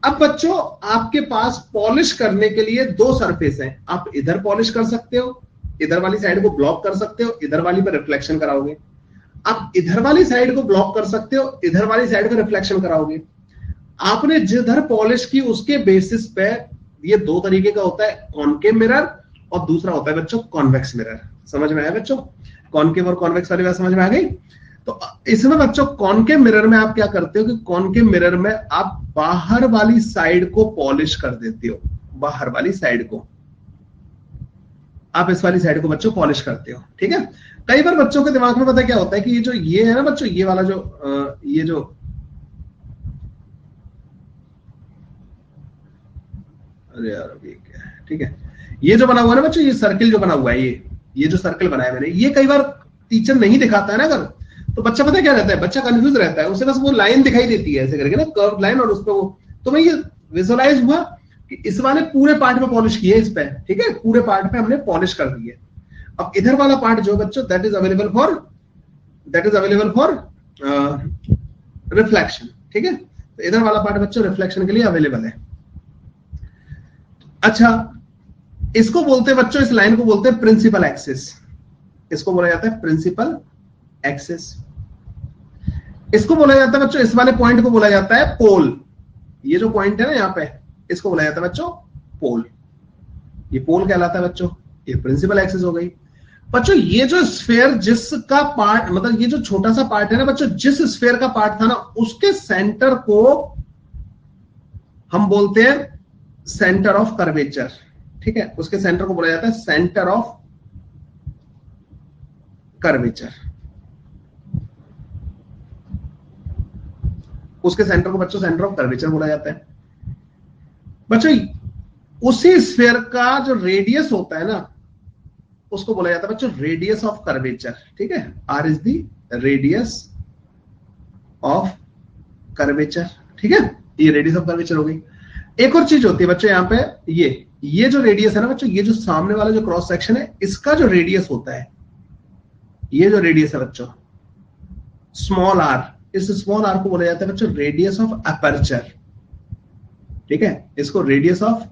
अब बच्चों आपके पास पॉलिश करने के लिए दो सरफेस हैं, आप इधर पॉलिश कर सकते हो, इधर वाली साइड को ब्लॉक कर सकते हो, इधर वाली पर रिफ्लेक्शन कराओगे। आप इधर वाली साइड को ब्लॉक कर सकते हो, इधर वाली साइड पर रिफ्लेक्शन कराओगे। आपने जिधर पॉलिश की उसके बेसिस पे, ये दो तरीके का होता है, कॉनकेव मिरर और दूसरा होता है बच्चों कॉन्वेक्स मिरर। समझ में आया बच्चों, कॉनकेव और कॉन्वेक्स वाली बात समझ में आ गई। तो इसमें बच्चों कॉनकेव मिरर में आप क्या करते हो कि कॉनकेव मिरर में आप बाहर वाली साइड को पॉलिश कर देते हो, बाहर वाली साइड को आप इस वाली साइड को बच्चों पॉलिश करते हो, ठीक है। कई बार बच्चों के दिमाग में पता क्या होता है कि ये है ना बच्चों, ये वाला ये जो अरे यार अभी क्या है, ठीक है, ये जो बना हुआ है ना बच्चों, ये सर्किल जो बना हुआ है, ये जो सर्कल बनाया मैंने, ये कई बार टीचर नहीं दिखाता है ना अगर, तो बच्चा पता क्या रहता है, बच्चा कंफ्यूज रहता है, उसे बस वो लाइन दिखाई देती है ऐसे करके ना, कर्व लाइन, और उस पर वो, तो मैं ये विजुअलाइज हुआ कि इस वाले पूरे पार्ट में पॉलिश किए इस पे, ठीक है, पूरे पार्ट पे हमने पॉलिश कर दी है। अब इधर वाला पार्ट जो बच्चों that is available for reflection, ठीक है, तो इधर वाला पार्ट बच्चों रिफ्लेक्शन के लिए अवेलेबल है। अच्छा, इसको बोलते हैं बच्चों, इस लाइन को बोलते हैं प्रिंसिपल एक्सिस, इसको बोला जाता है प्रिंसिपल एक्सिस। इसको बोला जाता है बच्चों, इस वाले पॉइंट को बोला जाता है पोल, ये जो पॉइंट है ना यहाँ पे, इसको बोला जाता है बच्चों पोल, ये पोल कहलाता है बच्चों, ये प्रिंसिपल एक्सिस हो गई। बच्चों ये जो स्फीयर जिसका पार्ट, मतलब ये जो छोटा सा पार्ट है ना बच्चों, जिस स्फीयर का पार्ट था ना, उसके सेंटर को हम बोलते हैं सेंटर ऑफ कर्वेचर, ठीक है, उसके सेंटर को बोला जाता है सेंटर ऑफ कर्वेचर, उसके सेंटर को बच्चों सेंटर ऑफ कर्वेचर बोला जाता है। बच्चों उसी स्फीयर का जो रेडियस होता है ना, उसको बोला जाता है बच्चों रेडियस ऑफ कर्वेचर, ठीक है, R is the radius of curvature, ठीक है, ये रेडियस ऑफ कर्वेचर हो गई। एक और चीज होती है बच्चों यहाँ पे, ये जो रेडियस है ना बच्चों, ये जो सामने वाला जो क्रॉस सेक्शन है, इसका जो रेडियस होता है, ये जो रेडियस है बच्चों स्मॉल आर, इस स्मॉल आर को बोला जाता है बच्चों रेडियस ऑफ अपर्चर, ठीक है, इसको रेडियस ऑफ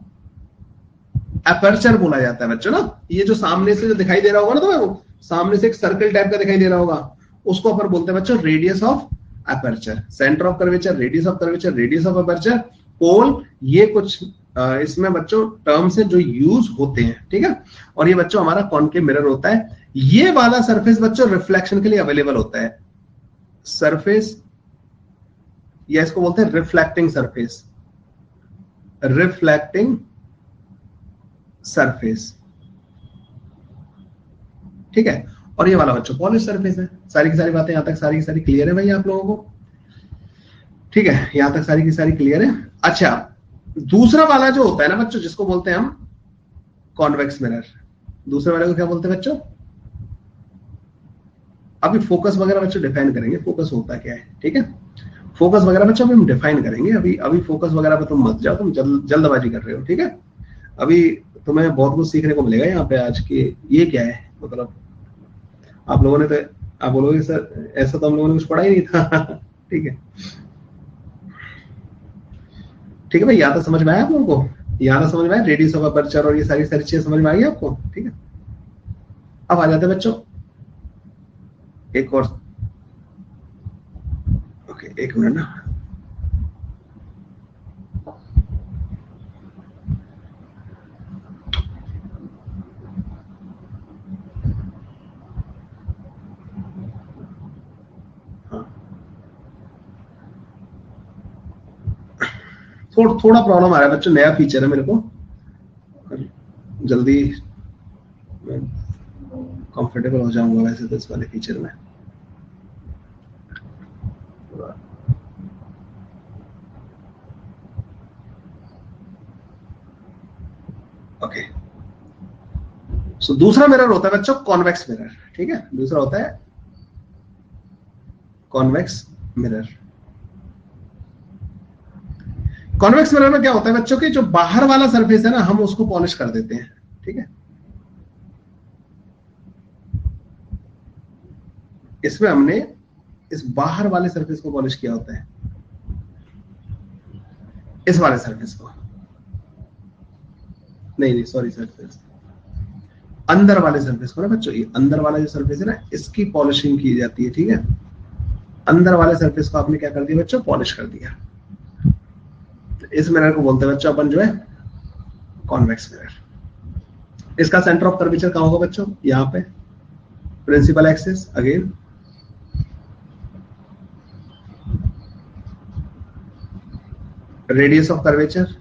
अपर्चर बोला जाता है बच्चों ना। ये जो सामने से जो दिखाई दे रहा होगा ना तुम्हें, वो सामने से एक सर्कल टाइप का दिखाई दे रहा होगा, उसको अपन बोलते हैं बच्चों radius of aperture, centre of curvature, radius of curvature, radius of aperture, pole, ये कुछ इसमें बच्चों टर्म्स हैं जो यूज होते हैं, ठीक है। और ये बच्चों हमारा कॉनकेव मिरर होता है। ये वाला सरफेस बच्चों रिफ्लेक्शन के लिए अवेलेबल होता है, सरफेस, या इसको बोलते हैं रिफ्लेक्टिंग सरफेस, रिफ्लेक्टिंग सरफेस, ठीक है। और ये वाला बच्चों पॉलिश सरफेस है। सारी की सारी बातें यहां तक सारी की सारी क्लियर है भाई आप लोगों को, ठीक है, यहां तक सारी की सारी क्लियर है। अच्छा, दूसरा वाला जो होता है ना बच्चों, जिसको बोलते हैं हम कॉन्वेक्स मिरर, दूसरे वाले को क्या बोलते हैं बच्चों, अभी फोकस वगैरह बच्चों डिफाइन करेंगे, फोकस होता क्या है, ठीक है, फोकस वगैरह बच्चों हम डिफाइन करेंगे, अभी फोकस वगैरह पे तुम मत जाओ, तुम जल्दबाजी कर रहे हो, ठीक है। अभी तुम्हें बहुत कुछ सीखने को मिलेगा यहाँ पे आज की। ये क्या है मतलब, आप लोगों ने तो, आप बोलोगे सर ऐसा तो हम लोगों ने कुछ पढ़ा ही नहीं था। ठीक है, ठीक है भाई, यहाँ तो समझ में आया आप लोगों को, यहाँ तो समझ में आया रेडियस ऑफ अपर्चर और ये सारी सारी चीजें समझ में आ गई आपको। ठीक है, अब आ जाते हैं बच्चों एक और, ओके एक मिनट ना, थोड़ा प्रॉब्लम आ रहा है बच्चों, नया फीचर है मेरे को, जल्दी कंफर्टेबल हो जाऊंगा वैसे तो इस वाले फीचर में। ओके, सो दूसरा मिरर होता है बच्चों कॉन्वेक्स मिरर। ठीक है, दूसरा होता है कॉन्वेक्स मिरर। कॉन्वेक्स मिरर में क्या होता है बच्चों कि जो बाहर वाला सरफेस है ना, हम उसको पॉलिश कर देते हैं। ठीक है, इसमें हमने इस बाहर वाले सरफेस को पॉलिश किया होता है, इस वाले सरफेस को नहीं सॉरी सरफेस, अंदर वाले सरफेस को ना बच्चों, ये अंदर वाला जो सरफेस है ना, इसकी पॉलिशिंग की जाती है। ठीक है, अंदर वाले सरफेस को आपने क्या कर दिया बच्चों, पॉलिश कर दिया। इस मिरर को बोलते हैं बच्चों अपन जो है कॉन्वेक्स मिरर। इसका सेंटर ऑफ कर्वेचर कहां होगा बच्चों, यहां पे principal axis, again radius of curvature,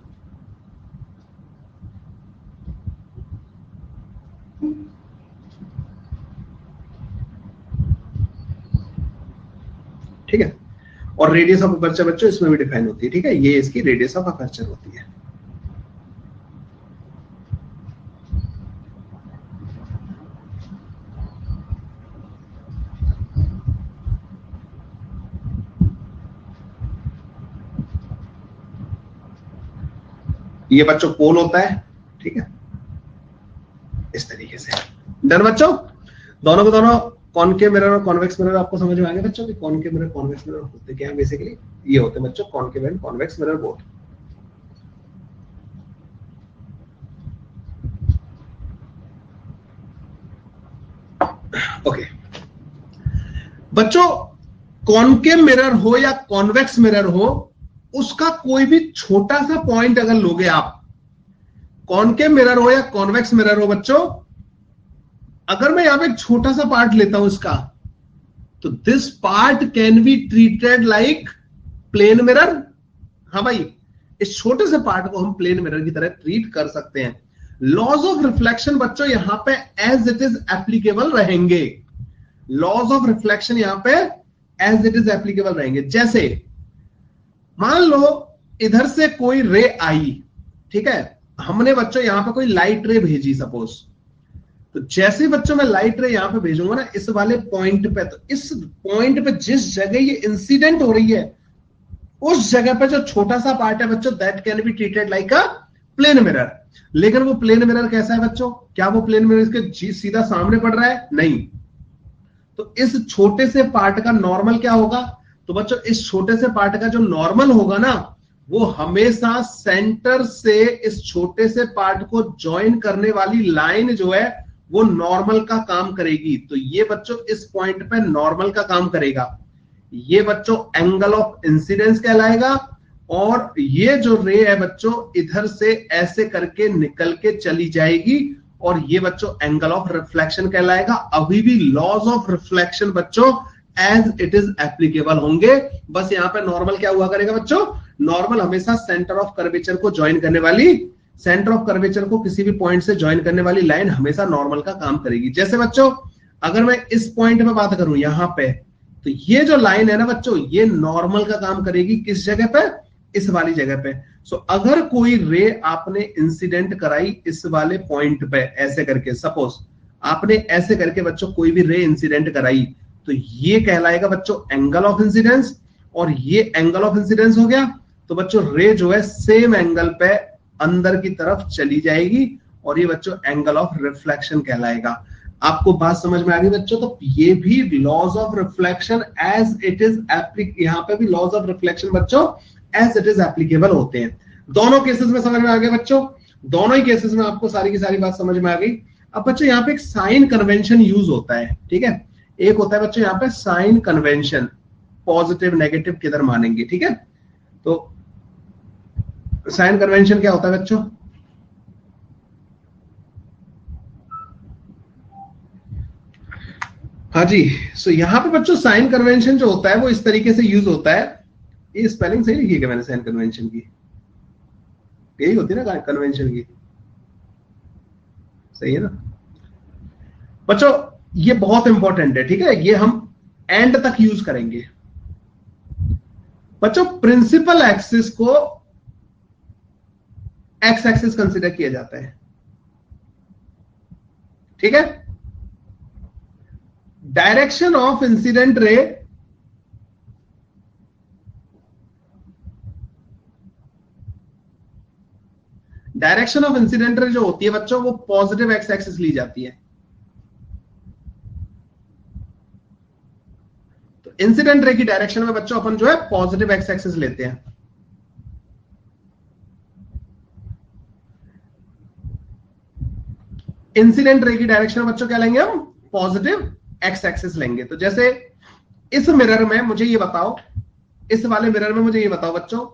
ठीक है, और रेडियस ऑफ अपर्चर बच्चों इसमें भी डिफाइन होती है। ठीक है, ये इसकी रेडियस ऑफ अपर्चर होती है। ये बच्चों पोल होता है। ठीक है, इस तरीके से। डन बच्चों, दोनों को दोनों कॉनकेव मिरर और कॉन्वेक्स मिरर आपको समझ में आ गया बच्चों कि कॉनकेव मिरर कॉन्वेक्स मिरर होते क्या है। बेसिकली ये होते हैं बच्चों concave and convex mirror both. Okay बच्चों, कॉनकेव मिरर हो या कॉन्वेक्स मिरर हो, उसका कोई भी छोटा सा पॉइंट अगर लोगे आप, कॉनकेव मिरर हो या कॉन्वेक्स मिरर हो बच्चों, अगर मैं यहां पे एक छोटा सा पार्ट लेता हूं इसका, तो this part can be treated like plane mirror. हाँ भाई, इस छोटे से पार्ट को हम प्लेन मिरर की तरह ट्रीट कर सकते हैं। लॉज ऑफ रिफ्लेक्शन बच्चों यहां पे एज इट इज एप्लीकेबल रहेंगे। लॉज ऑफ रिफ्लेक्शन यहां पे एज इट इज एप्लीकेबल रहेंगे। जैसे मान लो इधर से कोई रे आई, ठीक है, हमने बच्चों यहां पे कोई लाइट रे भेजी सपोज, तो जैसे बच्चों मैं लाइट रे यहां पे भेजूंगा ना इस वाले पॉइंट पे, तो इस पॉइंट पे जिस जगह ये इंसिडेंट हो रही है, उस जगह पे जो छोटा सा पार्ट है बच्चों, that can be treated like a plane mirror. लेकिन वो प्लेन मिरर कैसा है बच्चों, क्या वो प्लेन मिरर इसके सीधा सामने पड़ रहा है? नहीं। तो इस छोटे से पार्ट का नॉर्मल क्या होगा? तो बच्चों इस छोटे से पार्ट का जो नॉर्मल होगा ना, वो हमेशा सेंटर से इस छोटे से पार्ट को ज्वाइन करने वाली लाइन जो है वो नॉर्मल का काम करेगी। तो ये बच्चों इस पॉइंट पे नॉर्मल का काम करेगा। ये बच्चों एंगल ऑफ इंसिडेंस कहलाएगा। और ये जो रे है बच्चों इधर से ऐसे करके निकल के चली जाएगी, और ये बच्चों एंगल ऑफ रिफ्लेक्शन कहलाएगा। अभी भी लॉज ऑफ रिफ्लेक्शन बच्चों एज इट इज एप्लीकेबल होंगे। बस यहां पे नॉर्मल क्या हुआ करेगा बच्चों, नॉर्मल हमेशा सेंटर ऑफ कर्वेचर को ज्वाइन करने वाली, सेंटर ऑफ कर्वेचर को किसी भी पॉइंट से ज्वाइन करने वाली लाइन हमेशा नॉर्मल का काम करेगी। जैसे बच्चों अगर मैं इस पॉइंट पे बात करूं यहां पे, तो ये जो लाइन है ना बच्चों, ये नॉर्मल का काम करेगी किस जगह पे? इस वाली जगह पे। सो अगर कोई रे आपने इंसिडेंट कराई इस वाले पॉइंट पे ऐसे करके, सपोज आपने ऐसे करके बच्चों कोई भी रे इंसिडेंट कराई, तो ये कहलाएगा बच्चों एंगल ऑफ इंसिडेंस। और ये एंगल ऑफ इंसिडेंस हो गया, तो बच्चों रे जो है सेम एंगल पे अंदर की तरफ चली जाएगी और ये बच्चों एंगल ऑफ रिफ्लेक्शन कहलाएगा। आपको बात समझ में आ गई बच्चों? तो ये भी laws of reflection as it is यहाँ पे भी लॉज ऑफ रिफ्लेक्शन बच्चों एज इट इज एप्लीकेबल होते हैं। दोनों केसेस में समझ में आ गया बच्चों? दोनों ही केसेस में आपको सारी की सारी बात समझ में आ गई। अब बच्चों यहाँ पे एक साइन कन्वेंशन यूज होता है, ठीक है? एक होता है बच्चों यहाँ पे साइन कन्वेंशन, पॉजिटिव नेगेटिव किधर मानेंगे, ठीक है? तो साइन कन्वेंशन क्या होता है बच्चों? हाँ जी, सो यहां पे बच्चों साइन कन्वेंशन जो होता है वो इस तरीके से यूज होता है। ये स्पेलिंग सही लिखी है क्या मैंने साइन कन्वेंशन की? यही होती है ना कन्वेंशन की, सही है ना बच्चों? ये बहुत इंपॉर्टेंट है, ठीक है? ये हम एंड तक यूज करेंगे बच्चों। प्रिंसिपल एक्सिस को एक्स एक्सिस कंसीडर किया जाता है, ठीक है? डायरेक्शन ऑफ इंसिडेंट रे जो होती है बच्चों वो पॉजिटिव एक्स एक्सिस ली जाती है। तो इंसिडेंट रे की डायरेक्शन में बच्चों अपन जो है पॉजिटिव एक्स एक्सिस लेते हैं। इंसिडेंट रे की डायरेक्शन में बच्चों क्या लेंगे हम? पॉजिटिव एक्स एक्सिस लेंगे। तो जैसे इस मिरर में मुझे ये बताओ, इस वाले मिरर में मुझे ये बताओ बच्चों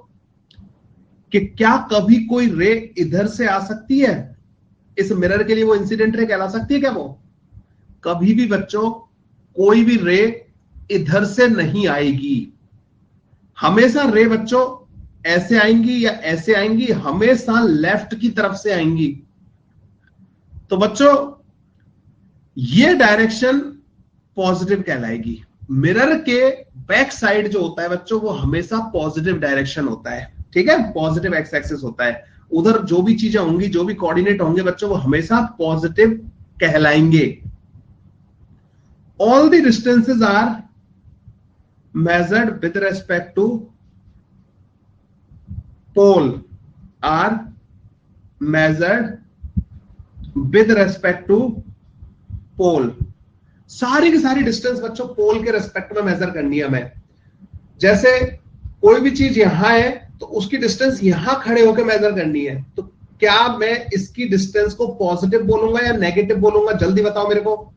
कि क्या कभी कोई रे इधर से आ सकती है? इस मिरर के लिए वो इंसिडेंट रे कहला सकती है क्या? वो कभी भी बच्चों कोई भी रे इधर से नहीं आएगी। हमेशा रे बच्चों ऐसे आएंगी या ऐसे आएंगी, हमेशा लेफ्ट की तरफ से आएंगी। तो बच्चों ये डायरेक्शन पॉजिटिव कहलाएगी। मिरर के बैक साइड जो होता है बच्चों वो हमेशा पॉजिटिव डायरेक्शन होता है, ठीक है? पॉजिटिव एक्स एक्सिस होता है। उधर जो भी चीजें होंगी, जो भी कोऑर्डिनेट होंगे बच्चों वो हमेशा पॉजिटिव कहलाएंगे। All the distances are measured with respect to pole are measured with respect to pole. सारी की सारी डिस्टेंस बच्चों पोल के रेस्पेक्ट में मेजर करनी है हमें। जैसे कोई भी चीज यहां है तो उसकी डिस्टेंस यहां खड़े होकर मेजर करनी है। तो क्या मैं इसकी डिस्टेंस को पॉजिटिव बोलूंगा या नेगेटिव बोलूंगा? जल्दी बताओ मेरे को।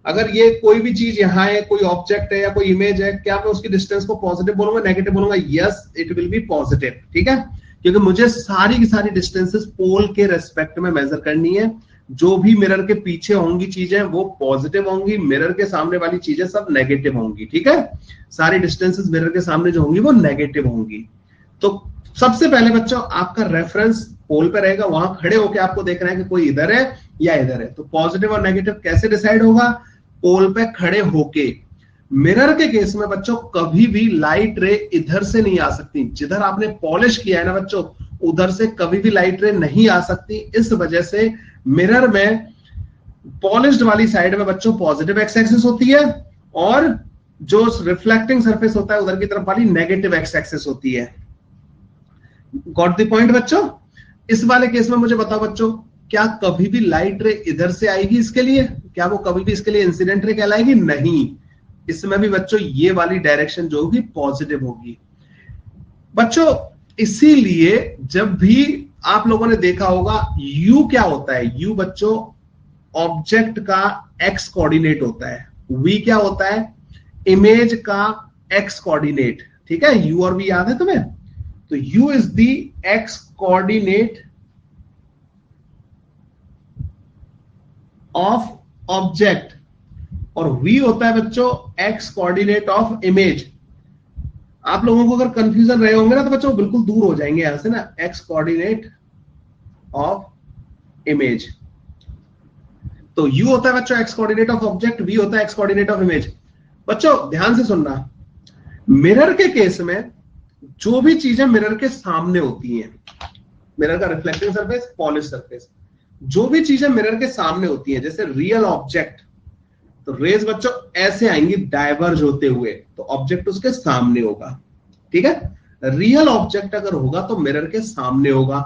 अगर ये कोई भी चीज यहां है, कोई ऑब्जेक्ट है या कोई इमेज है, क्या मैं उसकी डिस्टेंस को पॉजिटिव बोलूंगा, नेगेटिव बोलूंगा? Yes, it will be positive, ठीक है? क्योंकि मुझे सारी की सारी डिस्टेंसेस पोल के रेस्पेक्ट में मेजर करनी है। जो भी मिरर के पीछे होंगी चीजें वो पॉजिटिव होंगी, मिरर के सामने वाली चीजें सब नेगेटिव होंगी, ठीक है? सारी डिस्टेंसेस मिरर के सामने जो होंगी वो नेगेटिव होंगी। तो सबसे पहले बच्चों आपका रेफरेंस पोल पे रहेगा, वहां खड़े होकर आपको देखना है कि कोई इधर है या इधर है। तो पॉजिटिव और नेगेटिव कैसे डिसाइड होगा? पोल पे खड़े होके। मिरर के केस में बच्चों कभी भी लाइट रे इधर से नहीं आ सकती। जिधर आपने पॉलिश किया है ना बच्चों, उधर से कभी भी लाइट रे नहीं आ सकती। इस वजह से मिरर में पॉलिश्ड वाली साइड में बच्चों पॉजिटिव एक्स एक्सिस होती है और जो रिफ्लेक्टिंग सरफेस होता है उधर की तरफ वाली नेगेटिव एक्स एक्सिस होती है। गॉट द पॉइंट बच्चों? इस वाले केस में मुझे बताओ बच्चों, क्या कभी भी लाइट रे इधर से आएगी इसके लिए? क्या वो कभी भी इसके लिए इंसिडेंट रे कहलाएगी? नहीं। इसमें भी बच्चों ये वाली डायरेक्शन जो होगी पॉजिटिव होगी बच्चों। इसीलिए जब भी आप लोगों ने देखा होगा यू क्या होता है? यू बच्चों ऑब्जेक्ट का एक्स कोऑर्डिनेट होता है। वी क्या होता है? इमेज का एक्स कोऑर्डिनेट, ठीक है? यू और वी याद है तुम्हें? तो you is the x coordinate of object और वी होता है बच्चों एक्स कोऑर्डिनेट ऑफ इमेज। आप लोगों को अगर कंफ्यूजन रहे होंगे ना तो बच्चों बिल्कुल दूर हो जाएंगे यहां से ना। एक्स कोऑर्डिनेट ऑफ इमेज, तो यू होता है बच्चों x coordinate of object, v होता है एक्स कोऑर्डिनेट ऑफ इमेज। बच्चों ध्यान से सुनना, मिरर के केस में जो भी चीजें मिरर के सामने होती हैं, मिरर का रिफ्लेक्टिंग सरफेस, पॉलिश सरफेस, जो भी चीजें मिरर के सामने होती हैं, जैसे रियल ऑब्जेक्ट, तो रेज बच्चों ऐसे आएंगी डाइवर्ज होते हुए, तो ऑब्जेक्ट उसके सामने होगा, ठीक है? रियल ऑब्जेक्ट अगर होगा तो मिरर के सामने होगा।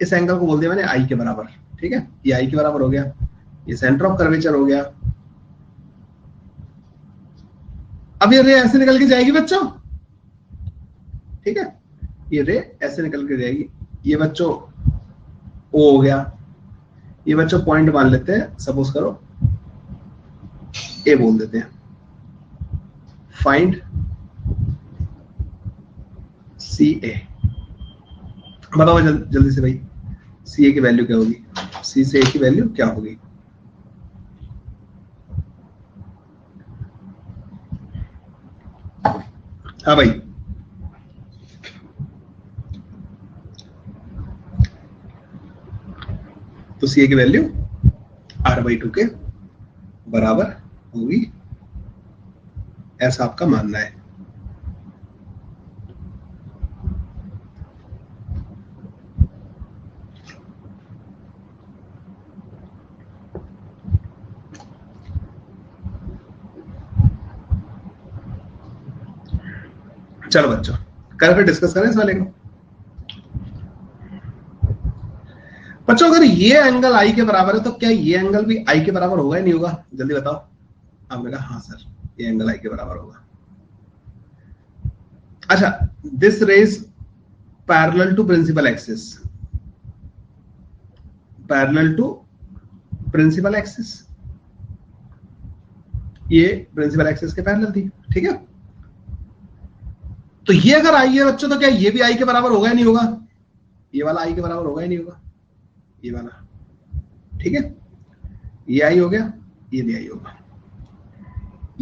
इस एंगल को बोल दिया मैंने आई के बराबर, ठीक है, ये आई के बराबर हो गया, ये सेंटर ऑफ कर्वेचर हो गया। अब ये रे ऐसे निकल के जाएगी बच्चों, ठीक है, ये रे ऐसे निकल के जाएगी, ये बच्चों ओ हो गया, ये बच्चों पॉइंट मान लेते हैं, सपोज करो ए बोल देते हैं, फाइंड सी ए। बताओ जल्दी से भाई, सी ए की वैल्यू क्या होगी, सी से ए की वैल्यू क्या होगी? हाँ भाई, तो सी ए की वैल्यू r/2 के बराबर होगी, ऐसा आपका मानना है। चलो बच्चों, कल फिर डिस्कस करें इस वाले को। बच्चों अगर ये एंगल आई के बराबर है तो क्या ये एंगल भी आई के बराबर होगा या नहीं होगा? जल्दी बताओ। आपने कहा हाँ सर, ये एंगल आई के बराबर होगा। अच्छा, this rays parallel to principal axis, parallel to principal axis, ये प्रिंसिपल एक्सिस के पैरेलल थी, ठीक है। तो ये अगर आई है बच्चों तो क्या ये भी आई के बराबर होगा या नहीं होगा? ये वाला आई के बराबर होगा या नहीं होगा? ये वाला, ठीक है, ये आई हो गया, ये भी आई होगा।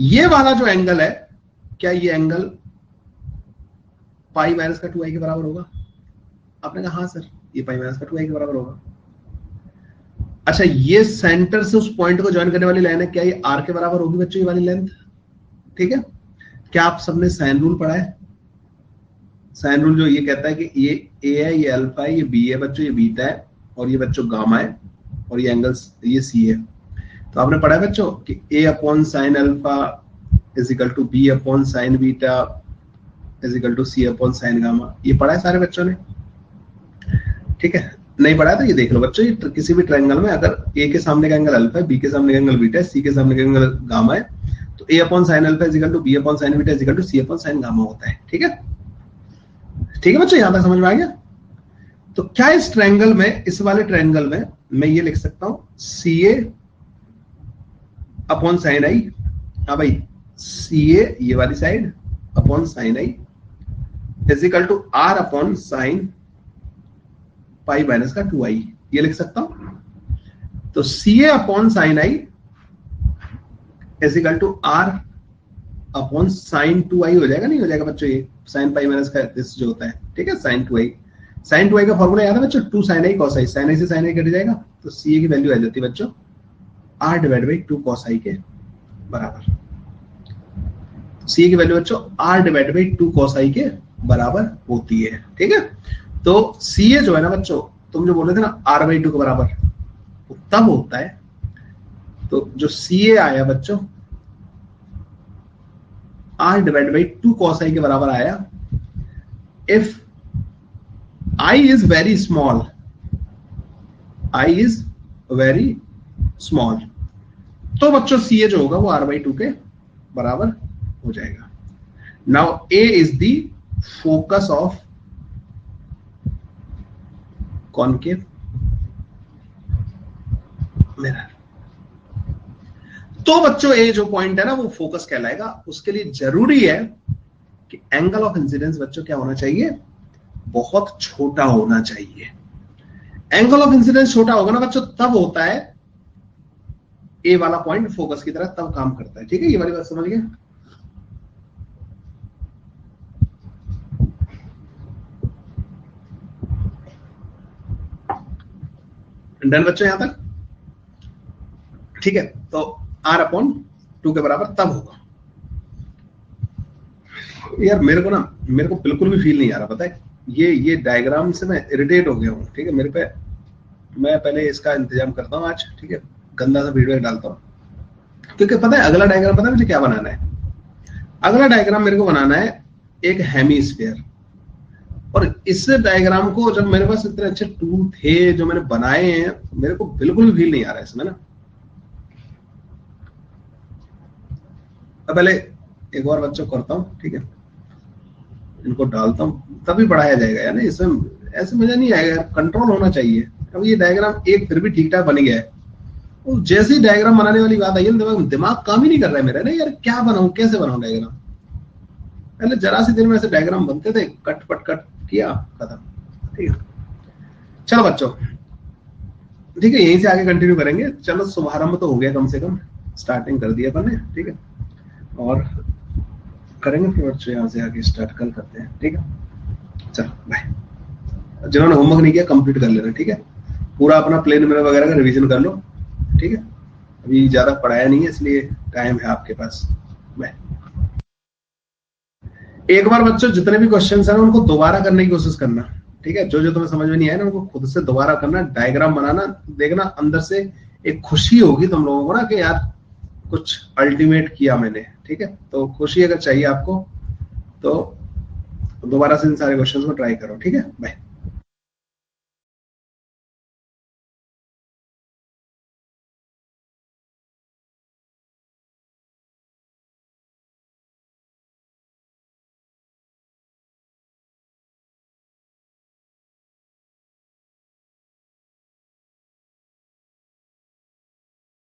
ये वाला जो एंगल है, क्या ये एंगल पाई माइनस का 2i के बराबर होगा? आपने कहा हाँ सर, ये पाई माइनस का 2i के बराबर होगा। अच्छा, ये सेंटर से उस पॉइंट को ज्वाइन करने वाली लाइन है, क्या ये r के बराबर होगी बच्चों, ये वाली लेंथ? ठीक है। क्या आप सबने साइन रूल पढ़ा है? साइन रूल जो ये कहता है कि ये a है, ये अल्फा है, ये b है बच्चों, ये बीटा है, और ये बच्चों गामा है, और ये एंगल्स ये c है। तो आपने पढ़ा है बच्चों कि a upon sine alpha is equal to b upon sine beta is equal to c upon sine gamma. ये पढ़ा है सारे बच्चों ने? ठीक है, नहीं पढ़ा है तो ये देख लो बच्चों, ये किसी भी ट्रायंगल में अगर a के सामने का एंगल अल्फा है, b के सामने का एंगल बीटा है, c के सामने का एंगल गामा है, तो a upon sine alpha is equal to b upon sine beta is equal to c upon sine gamma होता है। ठीक है, ठीक है बच्चों, यहां तक समझ में आ गया? तो क्या इस ट्रायंगल में, इस वाले ट्रायंगल में मैं ये लिख सकता हूं CA अपॉन साइन आई। हाँ भाई, CA ये वाली side upon sine i is equal to R upon sine pi minus का 2i, ये लिख सकता हूं। तो CA upon sine i is equal to R upon sine 2i हो जाएगा, नहीं हो जाएगा बच्चों? ये साइन पाई माइनस का दिस जो होता है, ठीक है, साइन 2i। साइन 2i का फॉर्मूला याद है बच्चों? 2 sin i cos i, sin i से sin i कट जाएगा, तो CA की वैल्यू आ जाती है बच्चों R divide by 2 cos i के बराबर। CA की वैल्यू बच्चों R divide by 2 cos i के बराबर होती है। ठीक है, तो CA जो है ना बच्चों, तुम जो बोल रहे थे ना R/2 के बराबर, वो तब होता है, तो जो CA आया बच्चों R divide by 2 cos i के बराबर आया if I is very small, I is very small, तो बच्चों CA जो होगा वो R/2 के बराबर हो जाएगा। Now A is the focus of concave mirror। तो बच्चों A जो पॉइंट है ना वो फोकस कहलाएगा। उसके लिए जरूरी है कि एंगल ऑफ इंसिडेंस बच्चों क्या होना चाहिए? बहुत छोटा होना चाहिए। एंगल ऑफ इंसिडेंस छोटा होगा ना बच्चों, तब होता है ए वाला पॉइंट फोकस की तरह, तब काम करता है। ठीक है, ये वाली बात समझ गए? डन बच्चों यहां तक? ठीक है, तो R/2 के बराबर तब होगा। यार मेरे को बिल्कुल भी फील नहीं आ रहा, पता है, ये डायग्राम से मैं इरिटेट हो गया हूँ। ठीक है, मेरे पे, मैं पहले इसका इंतजाम करता हूँ आज। ठीक है, गंदा सा वीडियो डालता हूँ, क्योंकि पता है अगला डायग्राम, पता है मुझे क्या बनाना है? अगला डायग्राम मेरे को बनाना है एक हेमीस्फीयर। और इस डायग्राम को जब मेरे पास इतने अच्छे टूल थे जो मैंने बनाए हैं, मेरे को बिल्कुल भी फील नहीं आ रहा है इसमें ना। अब पहले एक और बच्चों करता हूँ, ठीक है, इनको डालता हूँ तभी पढ़ाया जाएगा यार, इसमें ऐसे मजा नहीं आएगा यार, कंट्रोल होना चाहिए। अब ये डायग्राम एक फिर भी ठीक ठाक बन गया है, तो जैसे ही डायग्राम बनाने वाली बात आई है दिमाग काम ही नहीं कर रहा है मेरा ना यार, क्या बनाऊं कैसे बनाऊं डायग्राम। पहले जरा सी देर में ऐसे डायग्राम बनते थे, कट पट कट किया खत्म, ठीक है। चलो बच्चों, ठीक है, यहीं से आगे कंटिन्यू करेंगे। चलो शुभारंभ तो हो गया, कम से कम स्टार्टिंग कर दिया अपन ने, ठीक है, और करेंगे फिर बच्चों यहाँ से आगे स्टार्ट कल करते हैं, ठीक है। चलो बाय। जिन्होंने होमवर्क नहीं किया कंप्लीट कर लेना, ठीक है, पूरा अपना प्लेन में वगैरह का रिवीजन कर लो, ठीक है। अभी ज्यादा पढ़ाया नहीं है इसलिए टाइम है आपके पास। बाय। एक बार बच्चों जितने भी क्वेश्चंस हैं उनको दोबारा करने की कोशिश करना, ठीक है। जो जो तुम्हें समझ में नहीं आया ना उनको खुद से दोबारा करना, डायग्राम बनाना, देखना अंदर से एक खुशी होगी तुम लोगों को ना कि यार कुछ अल्टीमेट किया मैंने, ठीक है। तो खुशी अगर चाहिए आपको तो दोबारा से इन सारे क्वेश्चंस को ट्राई करो, ठीक है। बाय।